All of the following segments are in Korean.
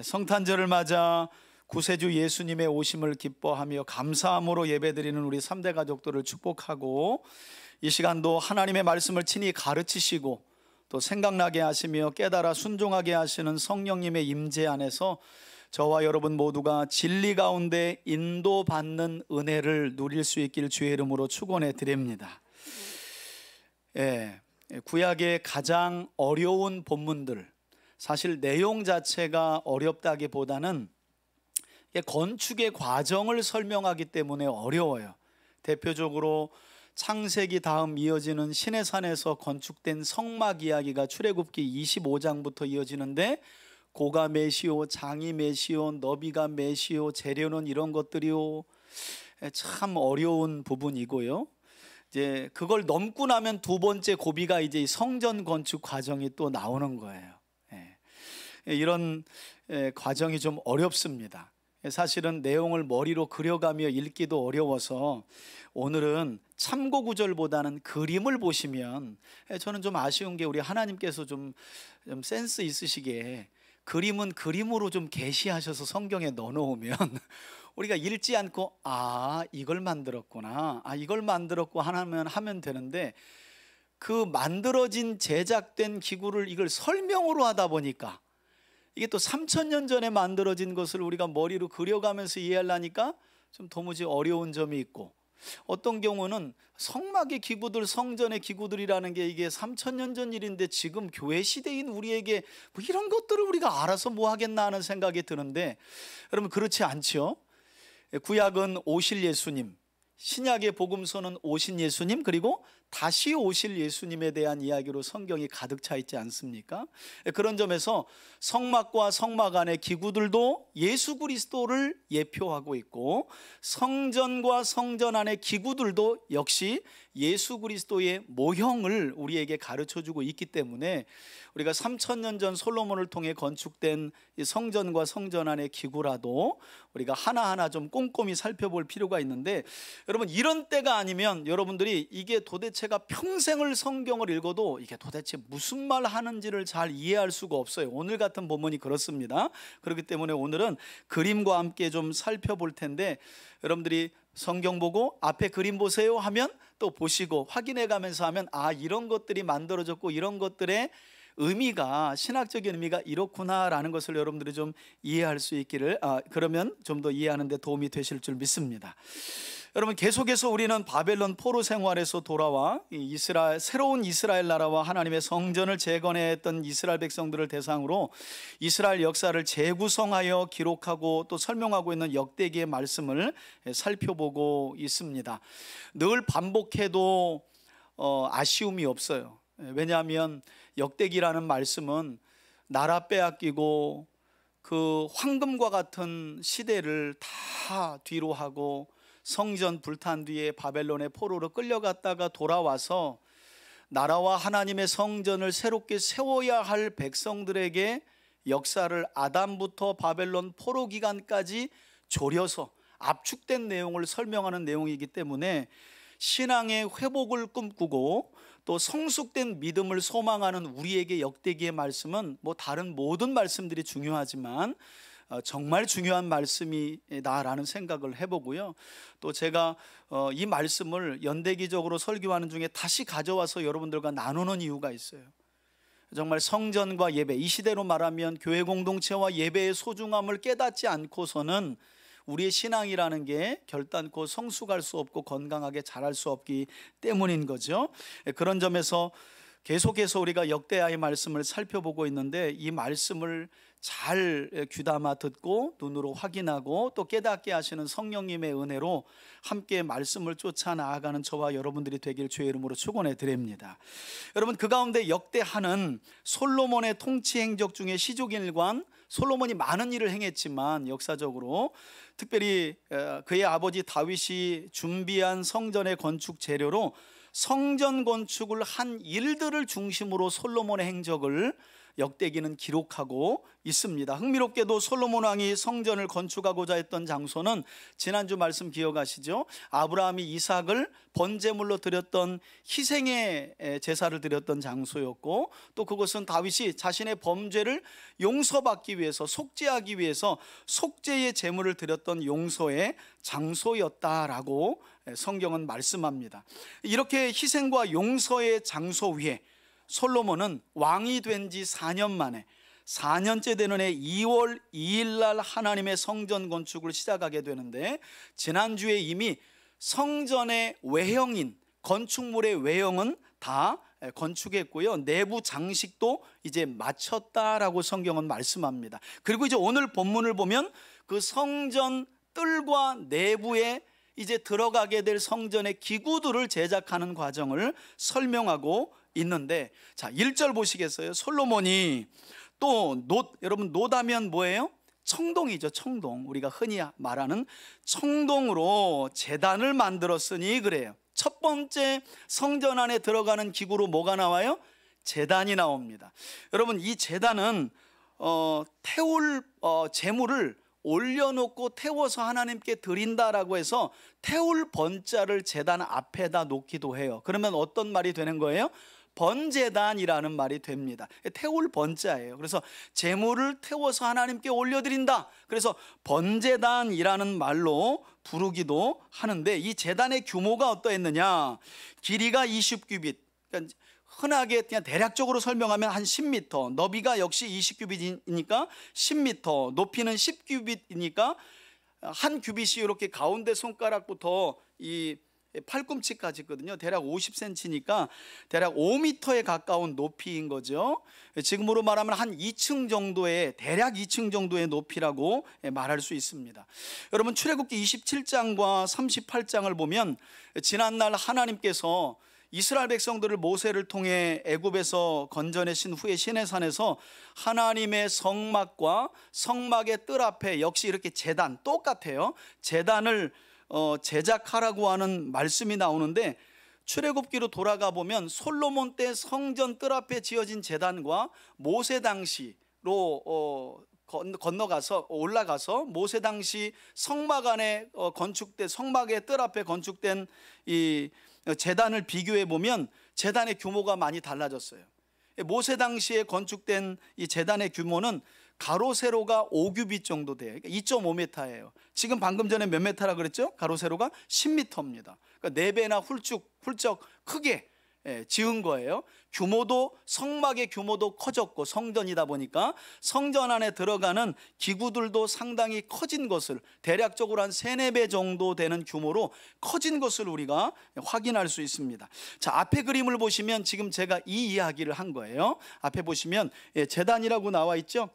성탄절을 맞아 구세주 예수님의 오심을 기뻐하며 감사함으로 예배드리는 우리 3대 가족들을 축복하고, 이 시간도 하나님의 말씀을 친히 가르치시고 또 생각나게 하시며 깨달아 순종하게 하시는 성령님의 임재 안에서 저와 여러분 모두가 진리 가운데 인도받는 은혜를 누릴 수 있길 주의 이름으로 축원해 드립니다. 구약의 가장 어려운 본문들, 사실 내용 자체가 어렵다기보다는 건축의 과정을 설명하기 때문에 어려워요. 대표적으로 창세기 다음 이어지는 시내산에서 건축된 성막 이야기가 출애굽기 25장부터 이어지는데, 고가 몇이요, 장이 몇이요, 너비가 몇이요, 재료는 이런 것들이요. 참 어려운 부분이고요. 이제 그걸 넘고 나면 두 번째 고비가 이제 성전 건축 과정이 또 나오는 거예요. 이런 과정이 좀 어렵습니다. 사실은 내용을 머리로 그려가며 읽기도 어려워서 오늘은 참고 구절보다는 그림을 보시면, 저는 좀 아쉬운 게 우리 하나님께서 좀 센스 있으시게 그림은 그림으로 좀 계시하셔서 성경에 넣어놓으면 우리가 읽지 않고 이걸 만들었구나, 이걸 만들었고 하면 되는데, 그 만들어진 제작된 기구를 이걸 설명으로 하다 보니까 이게 또 3000년 전에 만들어진 것을 우리가 머리로 그려가면서 이해하려니까 좀 도무지 어려운 점이 있고, 어떤 경우는 성막의 기구들, 성전의 기구들이라는 게 이게 3000년 전 일인데 지금 교회 시대인 우리에게 뭐 이런 것들을 우리가 알아서 뭐 하겠나 하는 생각이 드는데, 여러분 그렇지 않죠? 구약은 오실 예수님, 신약의 복음서는 오신 예수님, 그리고 다시 오실 예수님에 대한 이야기로 성경이 가득 차 있지 않습니까? 그런 점에서 성막과 성막 안의 기구들도 예수 그리스도를 예표하고 있고, 성전과 성전 안의 기구들도 역시 예수 그리스도의 모형을 우리에게 가르쳐주고 있기 때문에 우리가 3000년 전 솔로몬을 통해 건축된 이 성전과 성전 안의 기구라도 우리가 하나하나 좀 꼼꼼히 살펴볼 필요가 있는데, 여러분 이런 때가 아니면 여러분들이 이게 도대체가 평생을 성경을 읽어도 이게 도대체 무슨 말 하는지를 잘 이해할 수가 없어요. 오늘 같은 본문이 그렇습니다. 그렇기 때문에 오늘은 그림과 함께 좀 살펴볼 텐데, 여러분들이 성경 보고 앞에 그림 보세요 하면 또 보시고 확인해 가면서 하면 이런 것들이 만들어졌고 이런 것들의 의미가, 신학적인 의미가 이렇구나라는 것을 여러분들이 좀 이해할 수 있기를, 그러면 좀 더 이해하는 데 도움이 되실 줄 믿습니다. 여러분 계속해서 우리는 바벨론 포로 생활에서 돌아와 새로운 이스라엘 나라와 하나님의 성전을 재건했던 이스라엘 백성들을 대상으로 이스라엘 역사를 재구성하여 기록하고 또 설명하고 있는 역대기의 말씀을 살펴보고 있습니다. 늘 반복해도 아쉬움이 없어요. 왜냐하면 역대기라는 말씀은 나라 빼앗기고 그 황금과 같은 시대를 다 뒤로 하고 성전 불탄 뒤에 바벨론의 포로로 끌려갔다가 돌아와서 나라와 하나님의 성전을 새롭게 세워야 할 백성들에게 역사를 아담부터 바벨론 포로 기간까지 조려서 압축된 내용을 설명하는 내용이기 때문에 신앙의 회복을 꿈꾸고 또 성숙된 믿음을 소망하는 우리에게 역대기의 말씀은 뭐 다른 모든 말씀들이 중요하지만 정말 중요한 말씀이다라는 생각을 해보고요. 또 제가 이 말씀을 연대기적으로 설교하는 중에 다시 가져와서 여러분들과 나누는 이유가 있어요. 정말 성전과 예배, 이 시대로 말하면 교회 공동체와 예배의 소중함을 깨닫지 않고서는 우리의 신앙이라는 게 결단코 성숙할 수 없고 건강하게 자랄 수 없기 때문인 거죠. 그런 점에서 계속해서 우리가 역대하의 말씀을 살펴보고 있는데, 이 말씀을 잘 귀담아 듣고 눈으로 확인하고 또 깨닫게 하시는 성령님의 은혜로 함께 말씀을 쫓아 나아가는 저와 여러분들이 되길 주의 이름으로 축원해 드립니다. 여러분 그 가운데 역대하는 솔로몬의 통치 행적 중에 시족일관, 솔로몬이 많은 일을 행했지만 역사적으로 특별히 그의 아버지 다윗이 준비한 성전의 건축 재료로 성전 건축을 한 일들을 중심으로 솔로몬의 행적을 역대기는 기록하고 있습니다. 흥미롭게도 솔로몬 왕이 성전을 건축하고자 했던 장소는 지난주 말씀 기억하시죠? 아브라함이 이삭을 번제물로 드렸던 희생의 제사를 드렸던 장소였고, 또 그것은 다윗이 자신의 범죄를 용서받기 위해서, 속죄하기 위해서 속죄의 제물을 드렸던 용서의 장소였다라고 성경은 말씀합니다. 이렇게 희생과 용서의 장소 위에 솔로몬은 왕이 된 지 4년 만에 4년째 되는 해 2월 2일 날 하나님의 성전 건축을 시작하게 되는데, 지난주에 이미 성전의 외형인 건축물의 외형은 다 건축했고요, 내부 장식도 이제 마쳤다라고 성경은 말씀합니다. 그리고 이제 오늘 본문을 보면 그 성전 뜰과 내부에 이제 들어가게 될 성전의 기구들을 제작하는 과정을 설명하고 있는데, 자 1절 보시겠어요? 솔로몬이 또 여러분 놋하면 뭐예요? 청동이죠. 청동. 우리가 흔히 말하는 청동으로 제단을 만들었으니 그래요. 첫 번째 성전 안에 들어가는 기구로 뭐가 나와요? 제단이 나옵니다. 여러분 이 제단은 태울 제물을 올려놓고 태워서 하나님께 드린다라고 해서 태울 번자를 제단 앞에다 놓기도 해요. 그러면 어떤 말이 되는 거예요? 번제단이라는 말이 됩니다. 태울 번자예요. 그래서 제물을 태워서 하나님께 올려드린다. 그래서 번제단이라는 말로 부르기도 하는데, 이 제단의 규모가 어떠했느냐? 길이가 20규빗, 그러니까 흔하게 그냥 대략적으로 설명하면 한 10m, 너비가 역시 20규빗이니까 10m, 높이는 10규빗이니까 한 규빗이 이렇게 가운데 손가락부터 이 팔꿈치까지 있거든요. 대략 50cm니까 대략 5m에 가까운 높이인 거죠. 지금으로 말하면 한 2층 정도의, 대략 2층 정도의 높이라고 말할 수 있습니다. 여러분 출애굽기 27장과 38장을 보면 지난날 하나님께서 이스라엘 백성들을 모세를 통해 애굽에서 건져내신 후에 시내산에서 하나님의 성막과 성막의 뜰 앞에 역시 이렇게 제단, 똑같아요, 제단을 제작하라고 하는 말씀이 나오는데, 출애굽기로 돌아가 보면 솔로몬 때 성전 뜰 앞에 지어진 제단과 모세 당시로 건너가서 올라가서 모세 당시 성막 안에 건축된, 성막의 뜰 앞에 건축된 이 제단을 비교해 보면 제단의 규모가 많이 달라졌어요. 모세 당시에 건축된 이 제단의 규모는 가로 세로가 5규빗 정도 돼요. 그러니까 2.5m예요. 지금 방금 전에 몇 메타라 그랬죠? 가로 세로가 10m입니다. 그러니까 4배나 훌쩍 크게 지은 거예요. 규모도, 성막의 규모도 커졌고, 성전이다 보니까 성전 안에 들어가는 기구들도 상당히 커진 것을, 대략적으로 한 3-4배 정도 되는 규모로 커진 것을 우리가 확인할 수 있습니다. 자, 앞에 그림을 보시면 지금 제가 이 이야기를 한 거예요. 앞에 보시면 제단이라고 나와 있죠.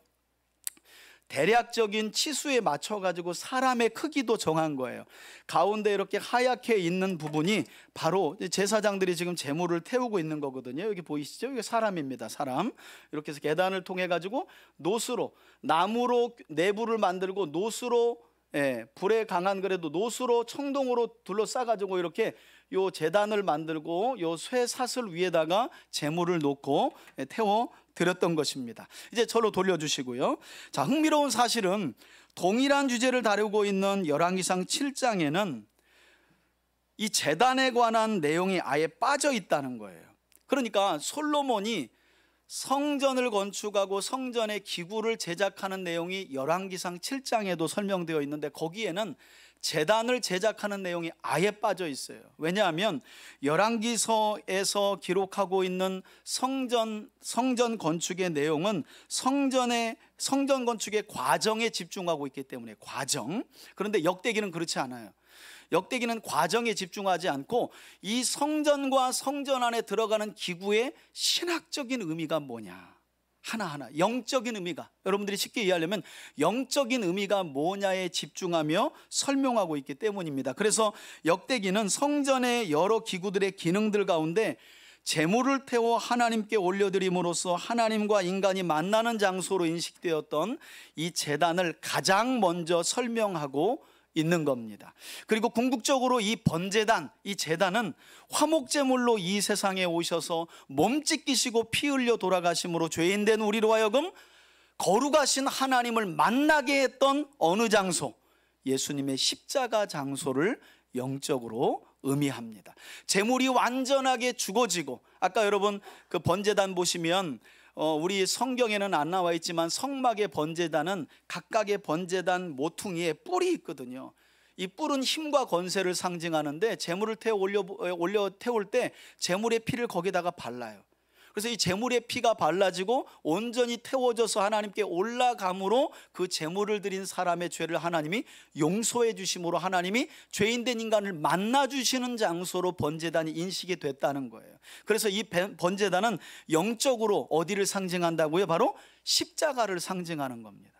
대략적인 치수에 맞춰 가지고 사람의 크기도 정한 거예요. 가운데 이렇게 하얗게 있는 부분이 바로 제사장들이 지금 제물을 태우고 있는 거거든요. 여기 보이시죠? 이게 사람입니다. 사람. 이렇게 해서 계단을 통해 가지고 놋으로, 나무로 내부를 만들고 놋으로, 불에 강한 그래도 놋으로 청동으로 둘러싸 가지고 이렇게 요 제단을 만들고 요 쇠사슬 위에다가 제물을 놓고 태워 드렸던 것입니다. 이제 저로 돌려주시고요. 자, 흥미로운 사실은 동일한 주제를 다루고 있는 열왕기상 7장에는 이 제단에 관한 내용이 아예 빠져 있다는 거예요. 그러니까 솔로몬이 성전을 건축하고 성전의 기구를 제작하는 내용이 열왕기상 7장에도 설명되어 있는데, 거기에는 제단을 제작하는 내용이 아예 빠져 있어요. 왜냐하면 열왕기서에서 기록하고 있는 성전 건축의 내용은 성전 건축의 과정에 집중하고 있기 때문에, 과정. 그런데 역대기는 그렇지 않아요. 역대기는 과정에 집중하지 않고 이 성전과 성전 안에 들어가는 기구의 신학적인 의미가 뭐냐, 하나하나 영적인 의미가, 여러분들이 쉽게 이해하려면 영적인 의미가 뭐냐에 집중하며 설명하고 있기 때문입니다. 그래서 역대기는 성전의 여러 기구들의 기능들 가운데 제물을 태워 하나님께 올려드림으로써 하나님과 인간이 만나는 장소로 인식되었던 이 제단을 가장 먼저 설명하고 있는 겁니다. 그리고 궁극적으로 이 번제단, 이 제단은 화목제물로 이 세상에 오셔서 몸 찢기시고 피 흘려 돌아가심으로 죄인된 우리로 하여금 거룩하신 하나님을 만나게 했던 어느 장소, 예수님의 십자가 장소를 영적으로 의미합니다. 제물이 완전하게 죽어지고, 아까 여러분 그 번제단 보시면 우리 성경에는 안 나와 있지만 성막의 번제단은 각각의 번제단 모퉁이에 뿔이 있거든요. 이 뿔은 힘과 권세를 상징하는데 제물을 태울 때 제물의 피를 거기다가 발라요. 그래서 이 제물의 피가 발라지고 온전히 태워져서 하나님께 올라감으로 그 제물을 드린 사람의 죄를 하나님이 용서해 주심으로 하나님이 죄인된 인간을 만나 주시는 장소로 번제단이 인식이 됐다는 거예요. 그래서 이 번제단은 영적으로 어디를 상징한다고요? 바로 십자가를 상징하는 겁니다.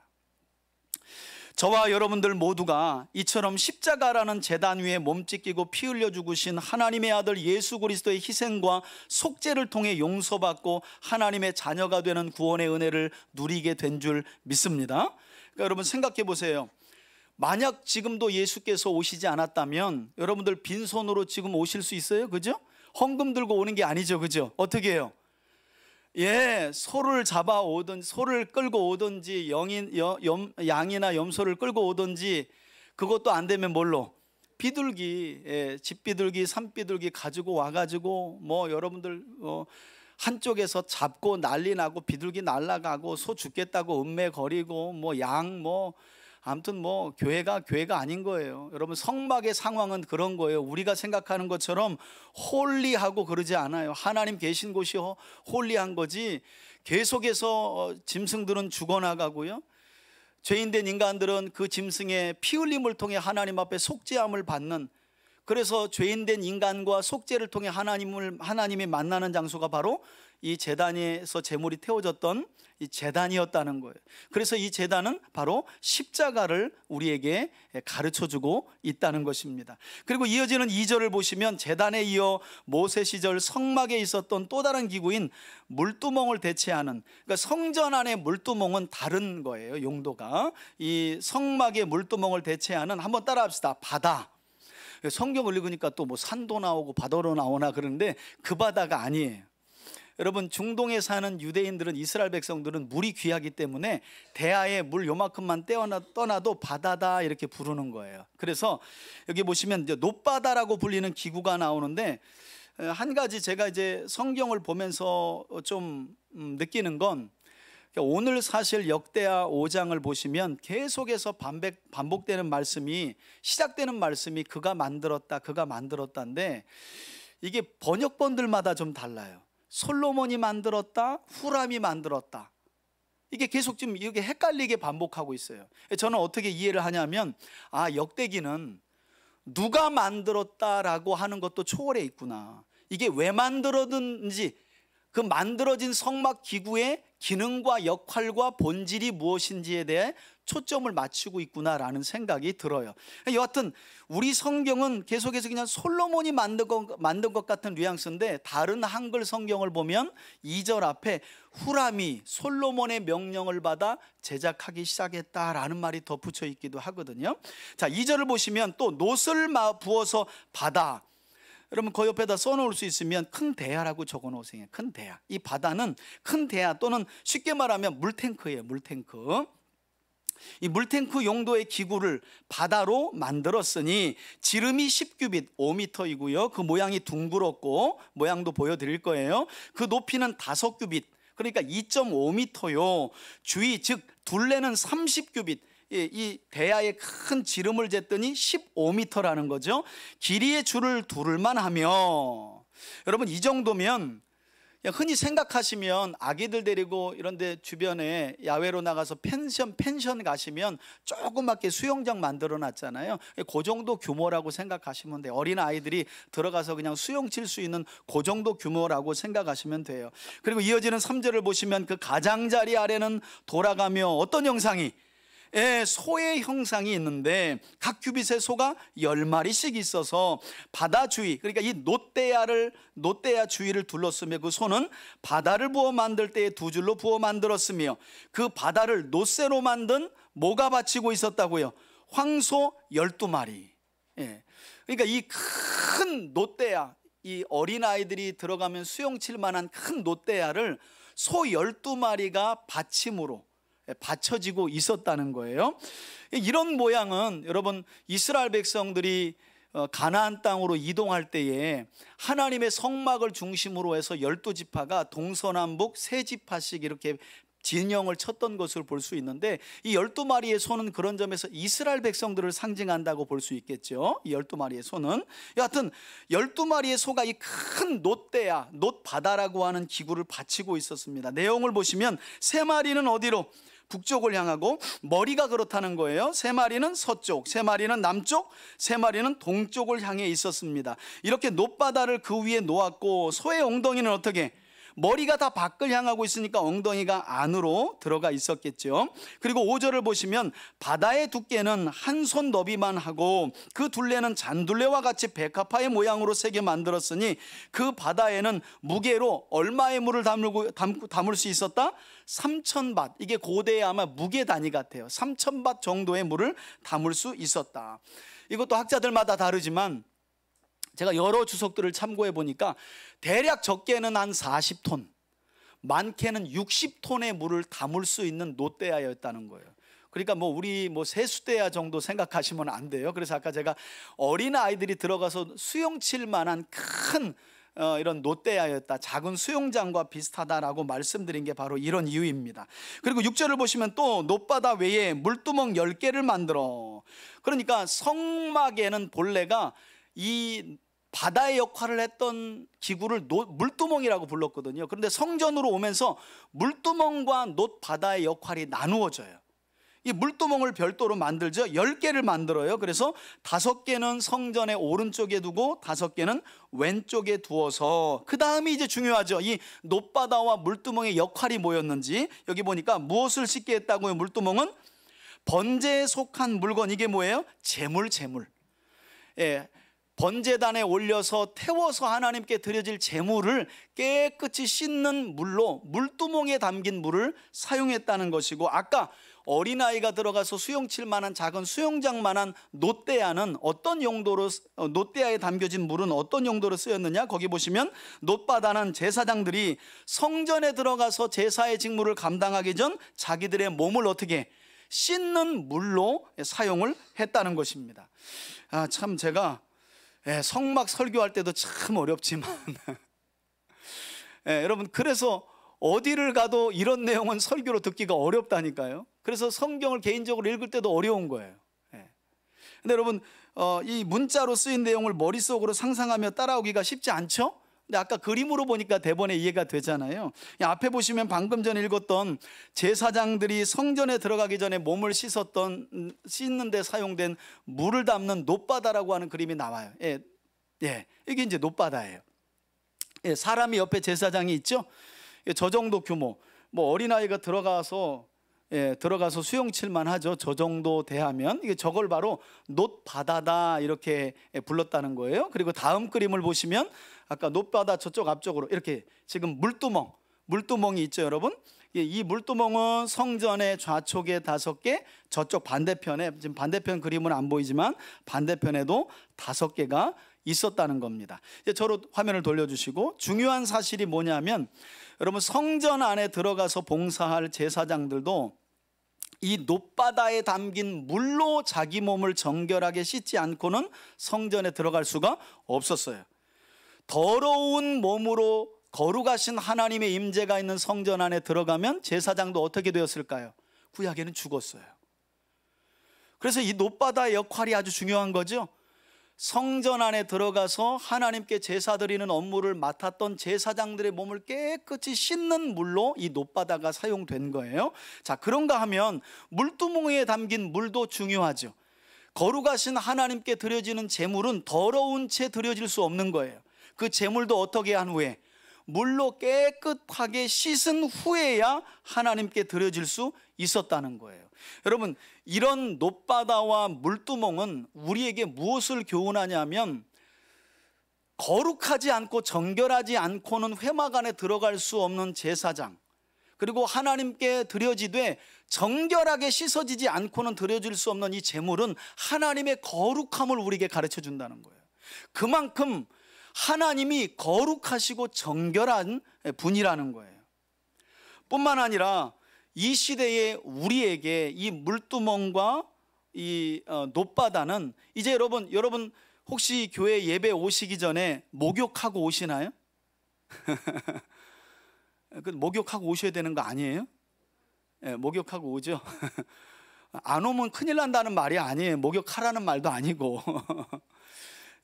저와 여러분들 모두가 이처럼 십자가라는 제단 위에 몸 찢기고 피 흘려 죽으신 하나님의 아들 예수 그리스도의 희생과 속죄를 통해 용서받고 하나님의 자녀가 되는 구원의 은혜를 누리게 된 줄 믿습니다. 그러니까 여러분 생각해 보세요. 만약 지금도 예수께서 오시지 않았다면 여러분들 빈손으로 지금 오실 수 있어요? 그죠? 헌금 들고 오는 게 아니죠. 그죠? 어떻게 해요? 소를 잡아오든지 소를 끌고 오든지 양이나 염소를 끌고 오든지, 그것도 안 되면 뭘로? 비둘기, 집비둘기, 산비둘기 가지고 와가지고 여러분들 한쪽에서 잡고 난리 나고 비둘기 날아가고 소 죽겠다고 음매거리고 아무튼 교회가 아닌 거예요. 여러분 성막의 상황은 그런 거예요. 우리가 생각하는 것처럼 홀리하고 그러지 않아요. 하나님 계신 곳이 홀리한 거지. 계속해서 짐승들은 죽어나가고요, 죄인된 인간들은 그 짐승의 피 흘림을 통해 하나님 앞에 속죄함을 받는, 그래서 죄인된 인간과 속죄를 통해 하나님이 만나는 장소가 바로 이 제단에서 제물이 태워졌던 이 제단이었다는 거예요. 그래서 이 제단은 바로 십자가를 우리에게 가르쳐주고 있다는 것입니다. 그리고 이어지는 2절을 보시면 제단에 이어 모세 시절 성막에 있었던 또 다른 기구인 물두멍을 대체하는, 그러니까 성전 안의 물두멍은 다른 거예요. 용도가 이 성막의 물두멍을 대체하는, 한번 따라합시다. 바다. 성경을 읽으니까 또 산도 나오고 바다로 나오나 그러는데 그 바다가 아니에요. 여러분 중동에 사는 유대인들은, 이스라엘 백성들은 물이 귀하기 때문에 대하에 물 요만큼만 떠나도 바다다 이렇게 부르는 거예요. 그래서 여기 보시면 이제 놋바다라고 불리는 기구가 나오는데, 한 가지 제가 이제 성경을 보면서 좀 느끼는 건, 오늘 사실 역대하 5장을 보시면 계속해서 반복되는 말씀이, 시작되는 말씀이 그가 만들었다인데 이게 번역본들마다 좀 달라요. 솔로몬이 만들었다, 후람이 만들었다, 이게 계속 좀 이렇게 헷갈리게 반복하고 있어요. 저는 어떻게 이해를 하냐면, 역대기는 누가 만들었다라고 하는 것도 초월해 있구나. 이게 왜 만들어졌는지, 그 만들어진 성막 기구의 기능과 역할과 본질이 무엇인지에 대해 초점을 맞추고 있구나라는 생각이 들어요. 여하튼 우리 성경은 계속해서 그냥 솔로몬이 만든 것 같은 뉘앙스인데, 다른 한글 성경을 보면 2절 앞에 후람이 솔로몬의 명령을 받아 제작하기 시작했다라는 말이 덧붙여 있기도 하거든요. 자, 2절을 보시면 또 놋을 부어서 바다, 여러분 그 옆에다 써놓을 수 있으면 큰 대야라고 적어놓으세요. 큰 대야. 이 바다는 큰 대야, 또는 쉽게 말하면 물탱크예요. 물탱크. 이 물탱크 용도의 기구를 바다로 만들었으니 지름이 10규빗 5m이고요 그 모양이 둥그렇고, 모양도 보여드릴 거예요. 그 높이는 5규빗, 그러니까 2.5m요 주위 즉 둘레는 30규빗, 이 대야에 큰 지름을 쟀더니 15m라는 거죠. 길이의 줄을 두를만 하며, 여러분 이 정도면 흔히 생각하시면 아기들 데리고 이런데 주변에 야외로 나가서 펜션 가시면 조그맣게 수영장 만들어 놨잖아요. 그 정도 규모라고 생각하시면 돼요. 어린 아이들이 들어가서 그냥 수영 칠 수 있는 그 정도 규모라고 생각하시면 돼요. 그리고 이어지는 3절을 보시면 그 가장자리 아래는 돌아가며 어떤 형상이, 소의 형상이 있는데 각 규빗에 소가 10마리씩 있어서 바다 주위, 그러니까 이 놋대야 주위를 둘렀으며, 그 소는 바다를 부어 만들 때에 2줄로 부어 만들었으며, 그 바다를 놋새로 만든 뭐가 받치고 있었다고요? 황소 12마리. 예. 그러니까 이 큰 놋대야, 이 어린아이들이 들어가면 수영칠 만한 큰 놋대야를 소 12마리가 받침으로 받쳐지고 있었다는 거예요. 이런 모양은 여러분, 이스라엘 백성들이 가나안 땅으로 이동할 때에 하나님의 성막을 중심으로 해서 12지파가 동서남북 3지파씩 이렇게 진영을 쳤던 것을 볼 수 있는데, 이 12마리의 소는 그런 점에서 이스라엘 백성들을 상징한다고 볼 수 있겠죠. 이 12마리의 소는 여하튼 12마리의 소가 이 큰 놋대야, 놋바다라고 하는 기구를 받치고 있었습니다. 내용을 보시면 3마리는 어디로? 북쪽을 향하고, 머리가 그렇다는 거예요. 3마리는 서쪽, 3마리는 남쪽, 3마리는 동쪽을 향해 있었습니다. 이렇게 놋바다를 그 위에 놓았고, 소의 엉덩이는 어떻게? 머리가 다 밖을 향하고 있으니까 엉덩이가 안으로 들어가 있었겠죠. 그리고 5절을 보시면 바다의 두께는 한 손 너비만 하고 그 둘레는 잔둘레와 같이 백합화의 모양으로 새겨 만들었으니 그 바다에는 무게로 얼마의 물을 담을 수 있었다? 3,000밭. 이게 고대의 아마 무게 단위 같아요. 3,000밭 정도의 물을 담을 수 있었다. 이것도 학자들마다 다르지만 제가 여러 주석들을 참고해 보니까 대략 적게는 한 40톤, 많게는 60톤의 물을 담을 수 있는 놋대야였다는 거예요. 그러니까 우리 세수대야 정도 생각하시면 안 돼요. 그래서 아까 제가 어린 아이들이 들어가서 수영칠 만한 큰 이런 놋대야였다, 작은 수영장과 비슷하다라고 말씀드린 게 바로 이런 이유입니다. 그리고 6절을 보시면 또 놋바다 외에 물두멍 10개를 만들어. 그러니까 성막에는 본래가 이 바다의 역할을 했던 기구를 물두멍이라고 불렀거든요. 그런데 성전으로 오면서 물두멍과 놋바다의 역할이 나누어져요. 이 물두멍을 별도로 만들죠. 10개를 만들어요. 그래서 5개는 성전의 오른쪽에 두고 5개는 왼쪽에 두어서, 그 다음이 이제 중요하죠. 이 놋바다와 물두멍의 역할이 뭐였는지 여기 보니까 무엇을 씻게 했다고요? 물두멍은 번제에 속한 물건, 이게 뭐예요? 제물. 예, 번제단에 올려서 태워서 하나님께 드려질 제물을 깨끗이 씻는 물로 물두멍에 담긴 물을 사용했다는 것이고, 아까 어린아이가 들어가서 수영칠 만한 작은 수영장만한 놋대야는 어떤 용도로, 놋대야에 담겨진 물은 어떤 용도로 쓰였느냐? 거기 보시면 놋바다는 제사장들이 성전에 들어가서 제사의 직무를 감당하기 전 자기들의 몸을 어떻게 씻는 물로 사용을 했다는 것입니다. 참 제가 성막 설교할 때도 참 어렵지만 여러분, 그래서 어디를 가도 이런 내용은 설교로 듣기가 어렵다니까요. 그래서 성경을 개인적으로 읽을 때도 어려운 거예요. 근데 여러분, 이 문자로 쓰인 내용을 머릿속으로 상상하며 따라오기가 쉽지 않죠? 근데 아까 그림으로 보니까 대본에 이해가 되잖아요. 앞에 보시면 방금 전에 읽었던 제사장들이 성전에 들어가기 전에 몸을 씻는 데 사용된 물을 담는 놋바다라고 하는 그림이 나와요. 이게 이제 놋바다예요. 사람이 옆에 제사장이 있죠. 저 정도 규모, 어린아이가 들어가서 수영칠만 하죠. 저 정도 대하면 이게 저걸 바로 놋바다다 이렇게 불렀다는 거예요. 그리고 다음 그림을 보시면 아까 놋바다 저쪽 앞쪽으로 이렇게 지금 물두멍이 있죠, 여러분. 이 물두멍은 성전의 좌측에 5개, 저쪽 반대편에, 지금 반대편 그림은 안 보이지만 반대편에도 5개가 있었다는 겁니다. 이제 저로 화면을 돌려주시고, 중요한 사실이 뭐냐면 여러분, 성전 안에 들어가서 봉사할 제사장들도 이 놋바다에 담긴 물로 자기 몸을 정결하게 씻지 않고는 성전에 들어갈 수가 없었어요. 더러운 몸으로 거룩하신 하나님의 임재가 있는 성전 안에 들어가면 제사장도 어떻게 되었을까요? 구약에는 죽었어요. 그래서 이 놋바다의 역할이 아주 중요한 거죠. 성전 안에 들어가서 하나님께 제사 드리는 업무를 맡았던 제사장들의 몸을 깨끗이 씻는 물로 이 놋바다가 사용된 거예요. 자, 그런가 하면 물두멍에 담긴 물도 중요하죠. 거룩하신 하나님께 드려지는 제물은 더러운 채 드려질 수 없는 거예요. 그 제물도 어떻게 한 후에 물로 깨끗하게 씻은 후에야 하나님께 드려질 수 있었다는 거예요. 여러분, 이런 놋바다와 물두멍은 우리에게 무엇을 교훈하냐면, 거룩하지 않고 정결하지 않고는 회막 안에 들어갈 수 없는 제사장, 그리고 하나님께 드려지되 정결하게 씻어지지 않고는 드려질 수 없는 이 제물은 하나님의 거룩함을 우리에게 가르쳐 준다는 거예요. 그만큼 하나님이 거룩하시고 정결한 분이라는 거예요. 뿐만 아니라 이 시대에 우리에게 이 물두멍과 이 놋바다는 이제 여러분 혹시 교회 예배 오시기 전에 목욕하고 오시나요? 목욕하고 오셔야 되는 거 아니에요? 네, 목욕하고 오죠. 안 오면 큰일 난다는 말이 아니에요. 목욕하라는 말도 아니고.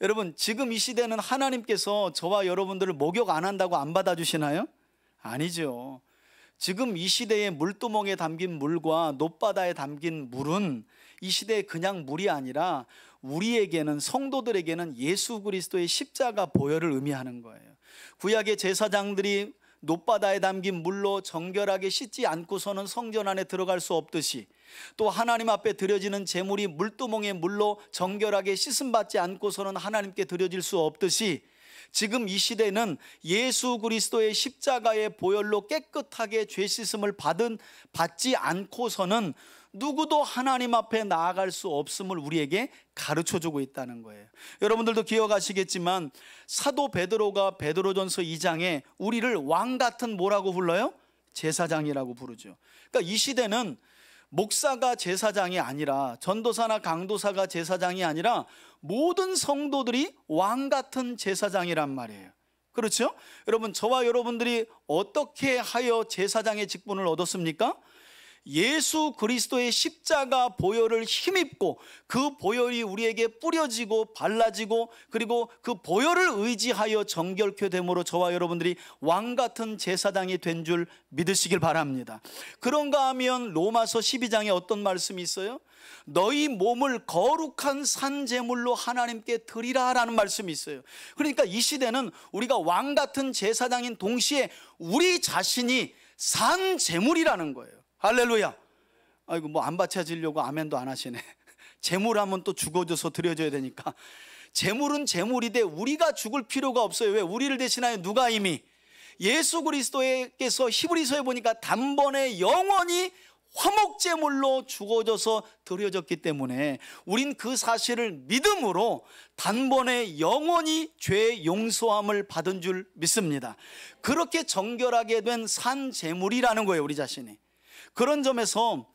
여러분, 지금 이 시대는 하나님께서 저와 여러분들을 목욕 안 한다고 안 받아주시나요? 아니죠. 지금 이 시대의 물두멍에 담긴 물과 놋바다에 담긴 물은 이 시대의 그냥 물이 아니라 우리에게는, 성도들에게는 예수 그리스도의 십자가 보혈을 의미하는 거예요. 구약의 제사장들이 놋바다에 담긴 물로 정결하게 씻지 않고서는 성전 안에 들어갈 수 없듯이, 또 하나님 앞에 드려지는 제물이 물두멍의 물로 정결하게 씻음받지 않고서는 하나님께 드려질 수 없듯이, 지금 이 시대는 예수 그리스도의 십자가의 보혈로 깨끗하게 죄 씻음을 받지 않고서는 누구도 하나님 앞에 나아갈 수 없음을 우리에게 가르쳐주고 있다는 거예요. 여러분들도 기억하시겠지만 사도 베드로가 베드로전서 2장에 우리를 왕 같은 뭐라고 불러요? 제사장이라고 부르죠. 그러니까 이 시대는 목사가 제사장이 아니라, 전도사나 강도사가 제사장이 아니라 모든 성도들이 왕 같은 제사장이란 말이에요. 그렇죠? 여러분, 저와 여러분들이 어떻게 하여 제사장의 직분을 얻었습니까? 예수 그리스도의 십자가 보혈을 힘입고 그 보혈이 우리에게 뿌려지고 발라지고, 그리고 그 보혈을 의지하여 정결케 됨으로 저와 여러분들이 왕같은 제사장이 된 줄 믿으시길 바랍니다. 그런가 하면 로마서 12장에 어떤 말씀이 있어요? 너희 몸을 거룩한 산제물로 하나님께 드리라 라는 말씀이 있어요. 그러니까 이 시대는 우리가 왕같은 제사장인 동시에 우리 자신이 산제물이라는 거예요. 할렐루야. 아이고, 뭐 안 받쳐지려고 아멘도 안 하시네. 제물하면 또 죽어줘서 드려줘야 되니까. 제물은 제물이되 우리가 죽을 필요가 없어요. 왜? 우리를 대신하여 누가 이미 예수 그리스도께서 히브리서에 보니까 단번에 영원히 화목제물로 죽어져서 드려졌기 때문에 우린 그 사실을 믿음으로 단번에 영원히 죄 용서함을 받은 줄 믿습니다. 그렇게 정결하게 된 산제물이라는 거예요, 우리 자신이. 그런 점에서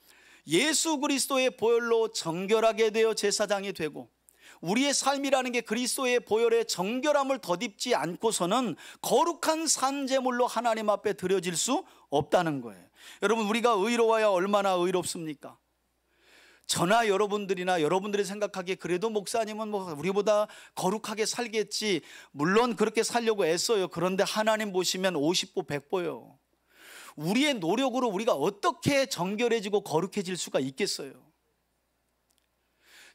예수 그리스도의 보혈로 정결하게 되어 제사장이 되고, 우리의 삶이라는 게 그리스도의 보혈의 정결함을 덧입지 않고서는 거룩한 산제물로 하나님 앞에 드려질 수 없다는 거예요. 여러분, 우리가 의로워야 얼마나 의롭습니까? 저나 여러분들이나 여러분들이 생각하기에 그래도 목사님은 뭐 우리보다 거룩하게 살겠지, 물론 그렇게 살려고 애써요. 그런데 하나님 보시면 50보 100보요. 우리의 노력으로 우리가 어떻게 정결해지고 거룩해질 수가 있겠어요?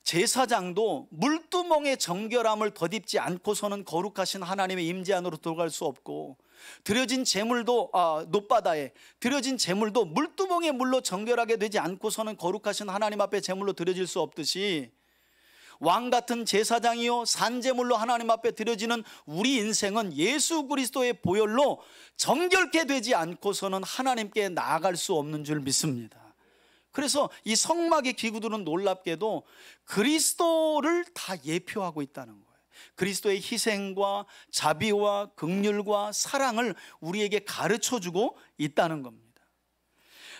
제사장도 물두멍의 정결함을 덧입지 않고서는 거룩하신 하나님의 임재 안으로 들어갈 수 없고, 드려진 제물도 놋바다에 드려진 제물도 물두멍의 물로 정결하게 되지 않고서는 거룩하신 하나님 앞에 제물로 드려질 수 없듯이, 왕같은 제사장이요 산제물로 하나님 앞에 드려지는 우리 인생은 예수 그리스도의 보혈로 정결케 되지 않고서는 하나님께 나아갈 수 없는 줄 믿습니다. 그래서 이 성막의 기구들은 놀랍게도 그리스도를 다 예표하고 있다는 거예요. 그리스도의 희생과 자비와 긍휼과 사랑을 우리에게 가르쳐주고 있다는 겁니다.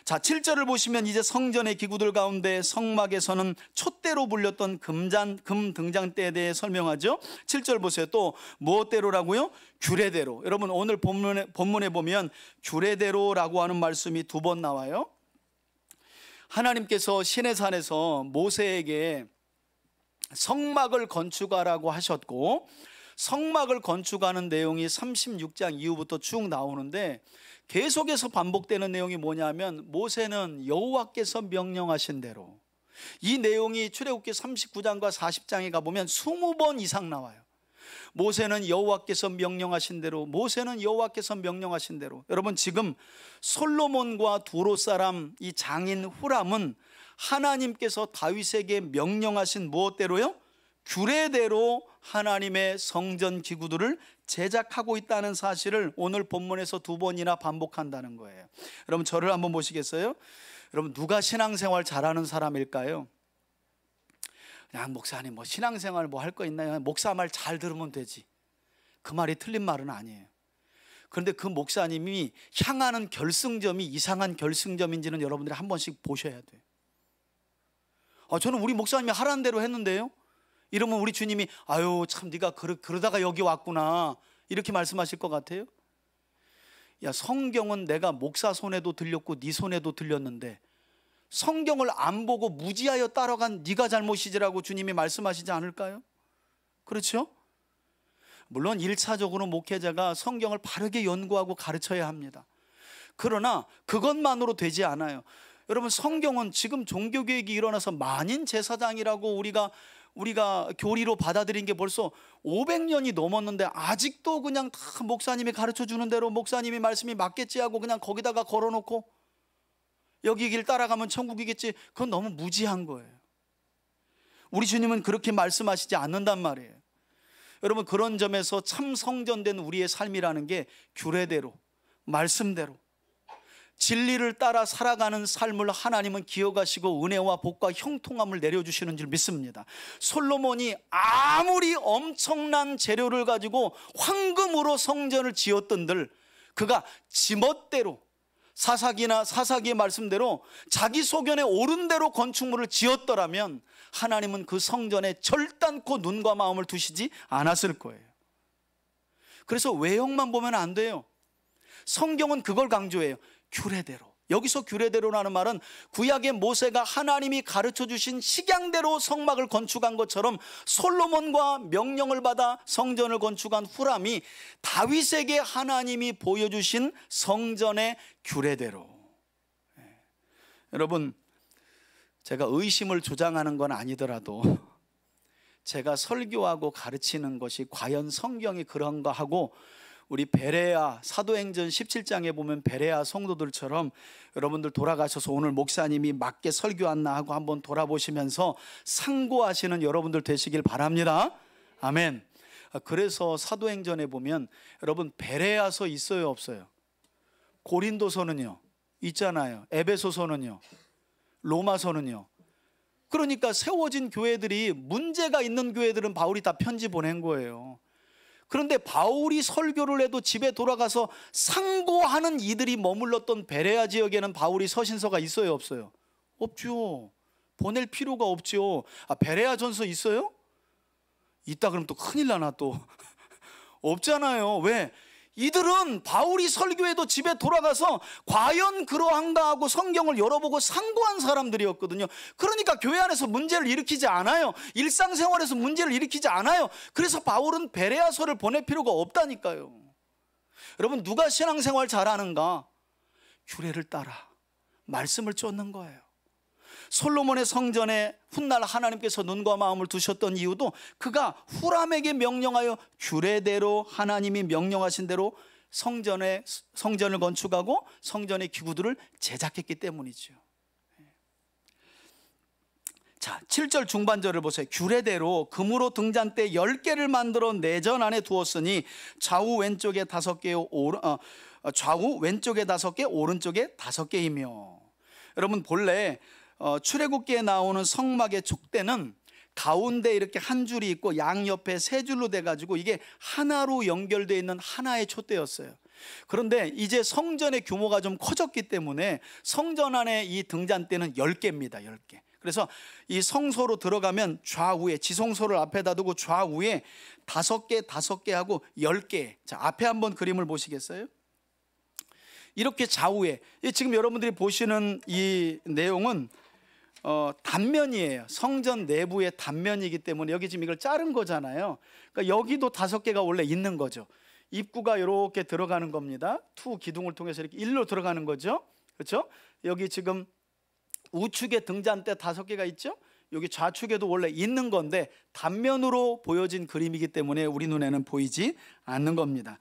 자, 7절을 보시면 이제 성전의 기구들 가운데 성막에서는 촛대로 불렸던 금 등잔대에 대해 설명하죠. 7절 보세요. 또 무엇대로라고요? 규례대로. 여러분, 오늘 본문에 보면 규례대로라고 하는 말씀이 2번 나와요. 하나님께서 시내산에서 모세에게 성막을 건축하라고 하셨고, 성막을 건축하는 내용이 36장 이후부터 쭉 나오는데 계속해서 반복되는 내용이 뭐냐면, 모세는 여호와께서 명령하신 대로, 이 내용이 출애굽기 39장과 40장에 가보면 20번 이상 나와요. 모세는 여호와께서 명령하신 대로, 모세는 여호와께서 명령하신 대로. 여러분, 지금 솔로몬과 두로 사람 이 장인 후람은 하나님께서 다윗에게 명령하신 무엇대로요? 규례대로 하나님의 성전 기구들을 제작하고 있다는 사실을 오늘 본문에서 2번이나 반복한다는 거예요. 여러분, 저를 한번 보시겠어요? 여러분, 누가 신앙생활 잘하는 사람일까요? 그냥 목사님 뭐 신앙생활 뭐 할 거 있나요? 목사 말 잘 들으면 되지. 그 말이 틀린 말은 아니에요. 그런데 그 목사님이 향하는 결승점이 이상한 결승점인지는 여러분들이 한 번씩 보셔야 돼요. 저는 우리 목사님이 하라는 대로 했는데요. 이러면 우리 주님이 아유 참 네가 그러다가 여기 왔구나 이렇게 말씀하실 것 같아요? 야, 성경은 내가 목사 손에도 들렸고 네 손에도 들렸는데 성경을 안 보고 무지하여 따라간 네가 잘못이지라고 주님이 말씀하시지 않을까요? 그렇죠? 물론 1차적으로 목회자가 성경을 바르게 연구하고 가르쳐야 합니다. 그러나 그것만으로 되지 않아요. 여러분, 성경은 지금 종교개혁이 일어나서 만인 제사장이라고 우리가 교리로 받아들인 게 벌써 500년이 넘었는데 아직도 그냥 다 목사님이 가르쳐주는 대로 목사님이 말씀이 맞겠지 하고 그냥 거기다가 걸어놓고 여기 길 따라가면 천국이겠지. 그건 너무 무지한 거예요. 우리 주님은 그렇게 말씀하시지 않는단 말이에요. 여러분, 그런 점에서 참 성전된 우리의 삶이라는 게 규례대로, 말씀대로 진리를 따라 살아가는 삶을 하나님은 기억하시고 은혜와 복과 형통함을 내려주시는 줄 믿습니다. 솔로몬이 아무리 엄청난 재료를 가지고 황금으로 성전을 지었던들 그가 지멋대로 사사기의 말씀대로 자기 소견에 옳은 대로 건축물을 지었더라면 하나님은 그 성전에 절단코 눈과 마음을 두시지 않았을 거예요. 그래서 외형만 보면 안 돼요. 성경은 그걸 강조해요. 규례대로. 여기서 규례대로라는 말은 구약의 모세가 하나님이 가르쳐 주신 식양대로 성막을 건축한 것처럼 솔로몬과 명령을 받아 성전을 건축한 후람이 다윗에게 하나님이 보여주신 성전의 규례대로. 여러분, 제가 의심을 조장하는 건 아니더라도 제가 설교하고 가르치는 것이 과연 성경이 그런가 하고 우리 베레아 사도행전 17장에 보면 베레아 성도들처럼 여러분들 돌아가셔서 오늘 목사님이 맞게 설교했나 하고 한번 돌아보시면서 상고하시는 여러분들 되시길 바랍니다. 아멘. 그래서 사도행전에 보면 여러분 베레아서 있어요, 없어요? 고린도서는요, 있잖아요. 에베소서는요, 로마서는요. 그러니까 세워진 교회들이 문제가 있는 교회들은 바울이 다 편지 보낸 거예요. 그런데 바울이 설교를 해도 집에 돌아가서 상고하는 이들이 머물렀던 베레아 지역에는 바울이 서신서가 있어요, 없어요? 없죠. 보낼 필요가 없죠. 베레아 전서 있어요? 있다 그러면 또 큰일 나나 또. 없잖아요. 왜? 이들은 바울이 설교해도 집에 돌아가서 과연 그러한가 하고 성경을 열어보고 상고한 사람들이었거든요. 그러니까 교회 안에서 문제를 일으키지 않아요. 일상생활에서 문제를 일으키지 않아요. 그래서 바울은 베레아서를 보낼 필요가 없다니까요. 여러분, 누가 신앙생활 잘하는가? 규례를 따라 말씀을 쫓는 거예요. 솔로몬의 성전에 훗날 하나님께서 눈과 마음을 두셨던 이유도 그가 후람에게 명령하여 규례대로 하나님이 명령하신 대로 성전을 건축하고 성전의 기구들을 제작했기 때문이죠. 자, 7절 중반절을 보세요. 규례대로 금으로 등잔대 10개를 만들어 내전 안에 두었으니 좌우 왼쪽에 5개, 좌우 왼쪽에 5개, 오른쪽에 5개이며. 여러분, 본래 출애굽기에 나오는 성막의 촉대는 가운데 이렇게 한 줄이 있고 양옆에 세 줄로 돼가지고 이게 하나로 연결되어 있는 하나의 촛대였어요. 그런데 이제 성전의 규모가 좀 커졌기 때문에 성전 안에 이 등잔대는 10개입니다. 10개. 그래서 이 성소로 들어가면 좌우에, 지성소를 앞에다 두고 좌우에 5개, 5개 하고 10개. 자, 앞에 한번 그림을 보시겠어요? 이렇게 좌우에, 지금 여러분들이 보시는 이 내용은 단면이에요. 성전 내부의 단면이기 때문에 여기 지금 이걸 자른 거잖아요. 그러니까 여기도 5개가 원래 있는 거죠. 입구가 이렇게 들어가는 겁니다. 투 기둥을 통해서 이렇게 일로 들어가는 거죠. 그렇죠? 여기 지금 우측에 등잔대 5개가 있죠. 여기 좌측에도 원래 있는 건데 단면으로 보여진 그림이기 때문에 우리 눈에는 보이지 않는 겁니다.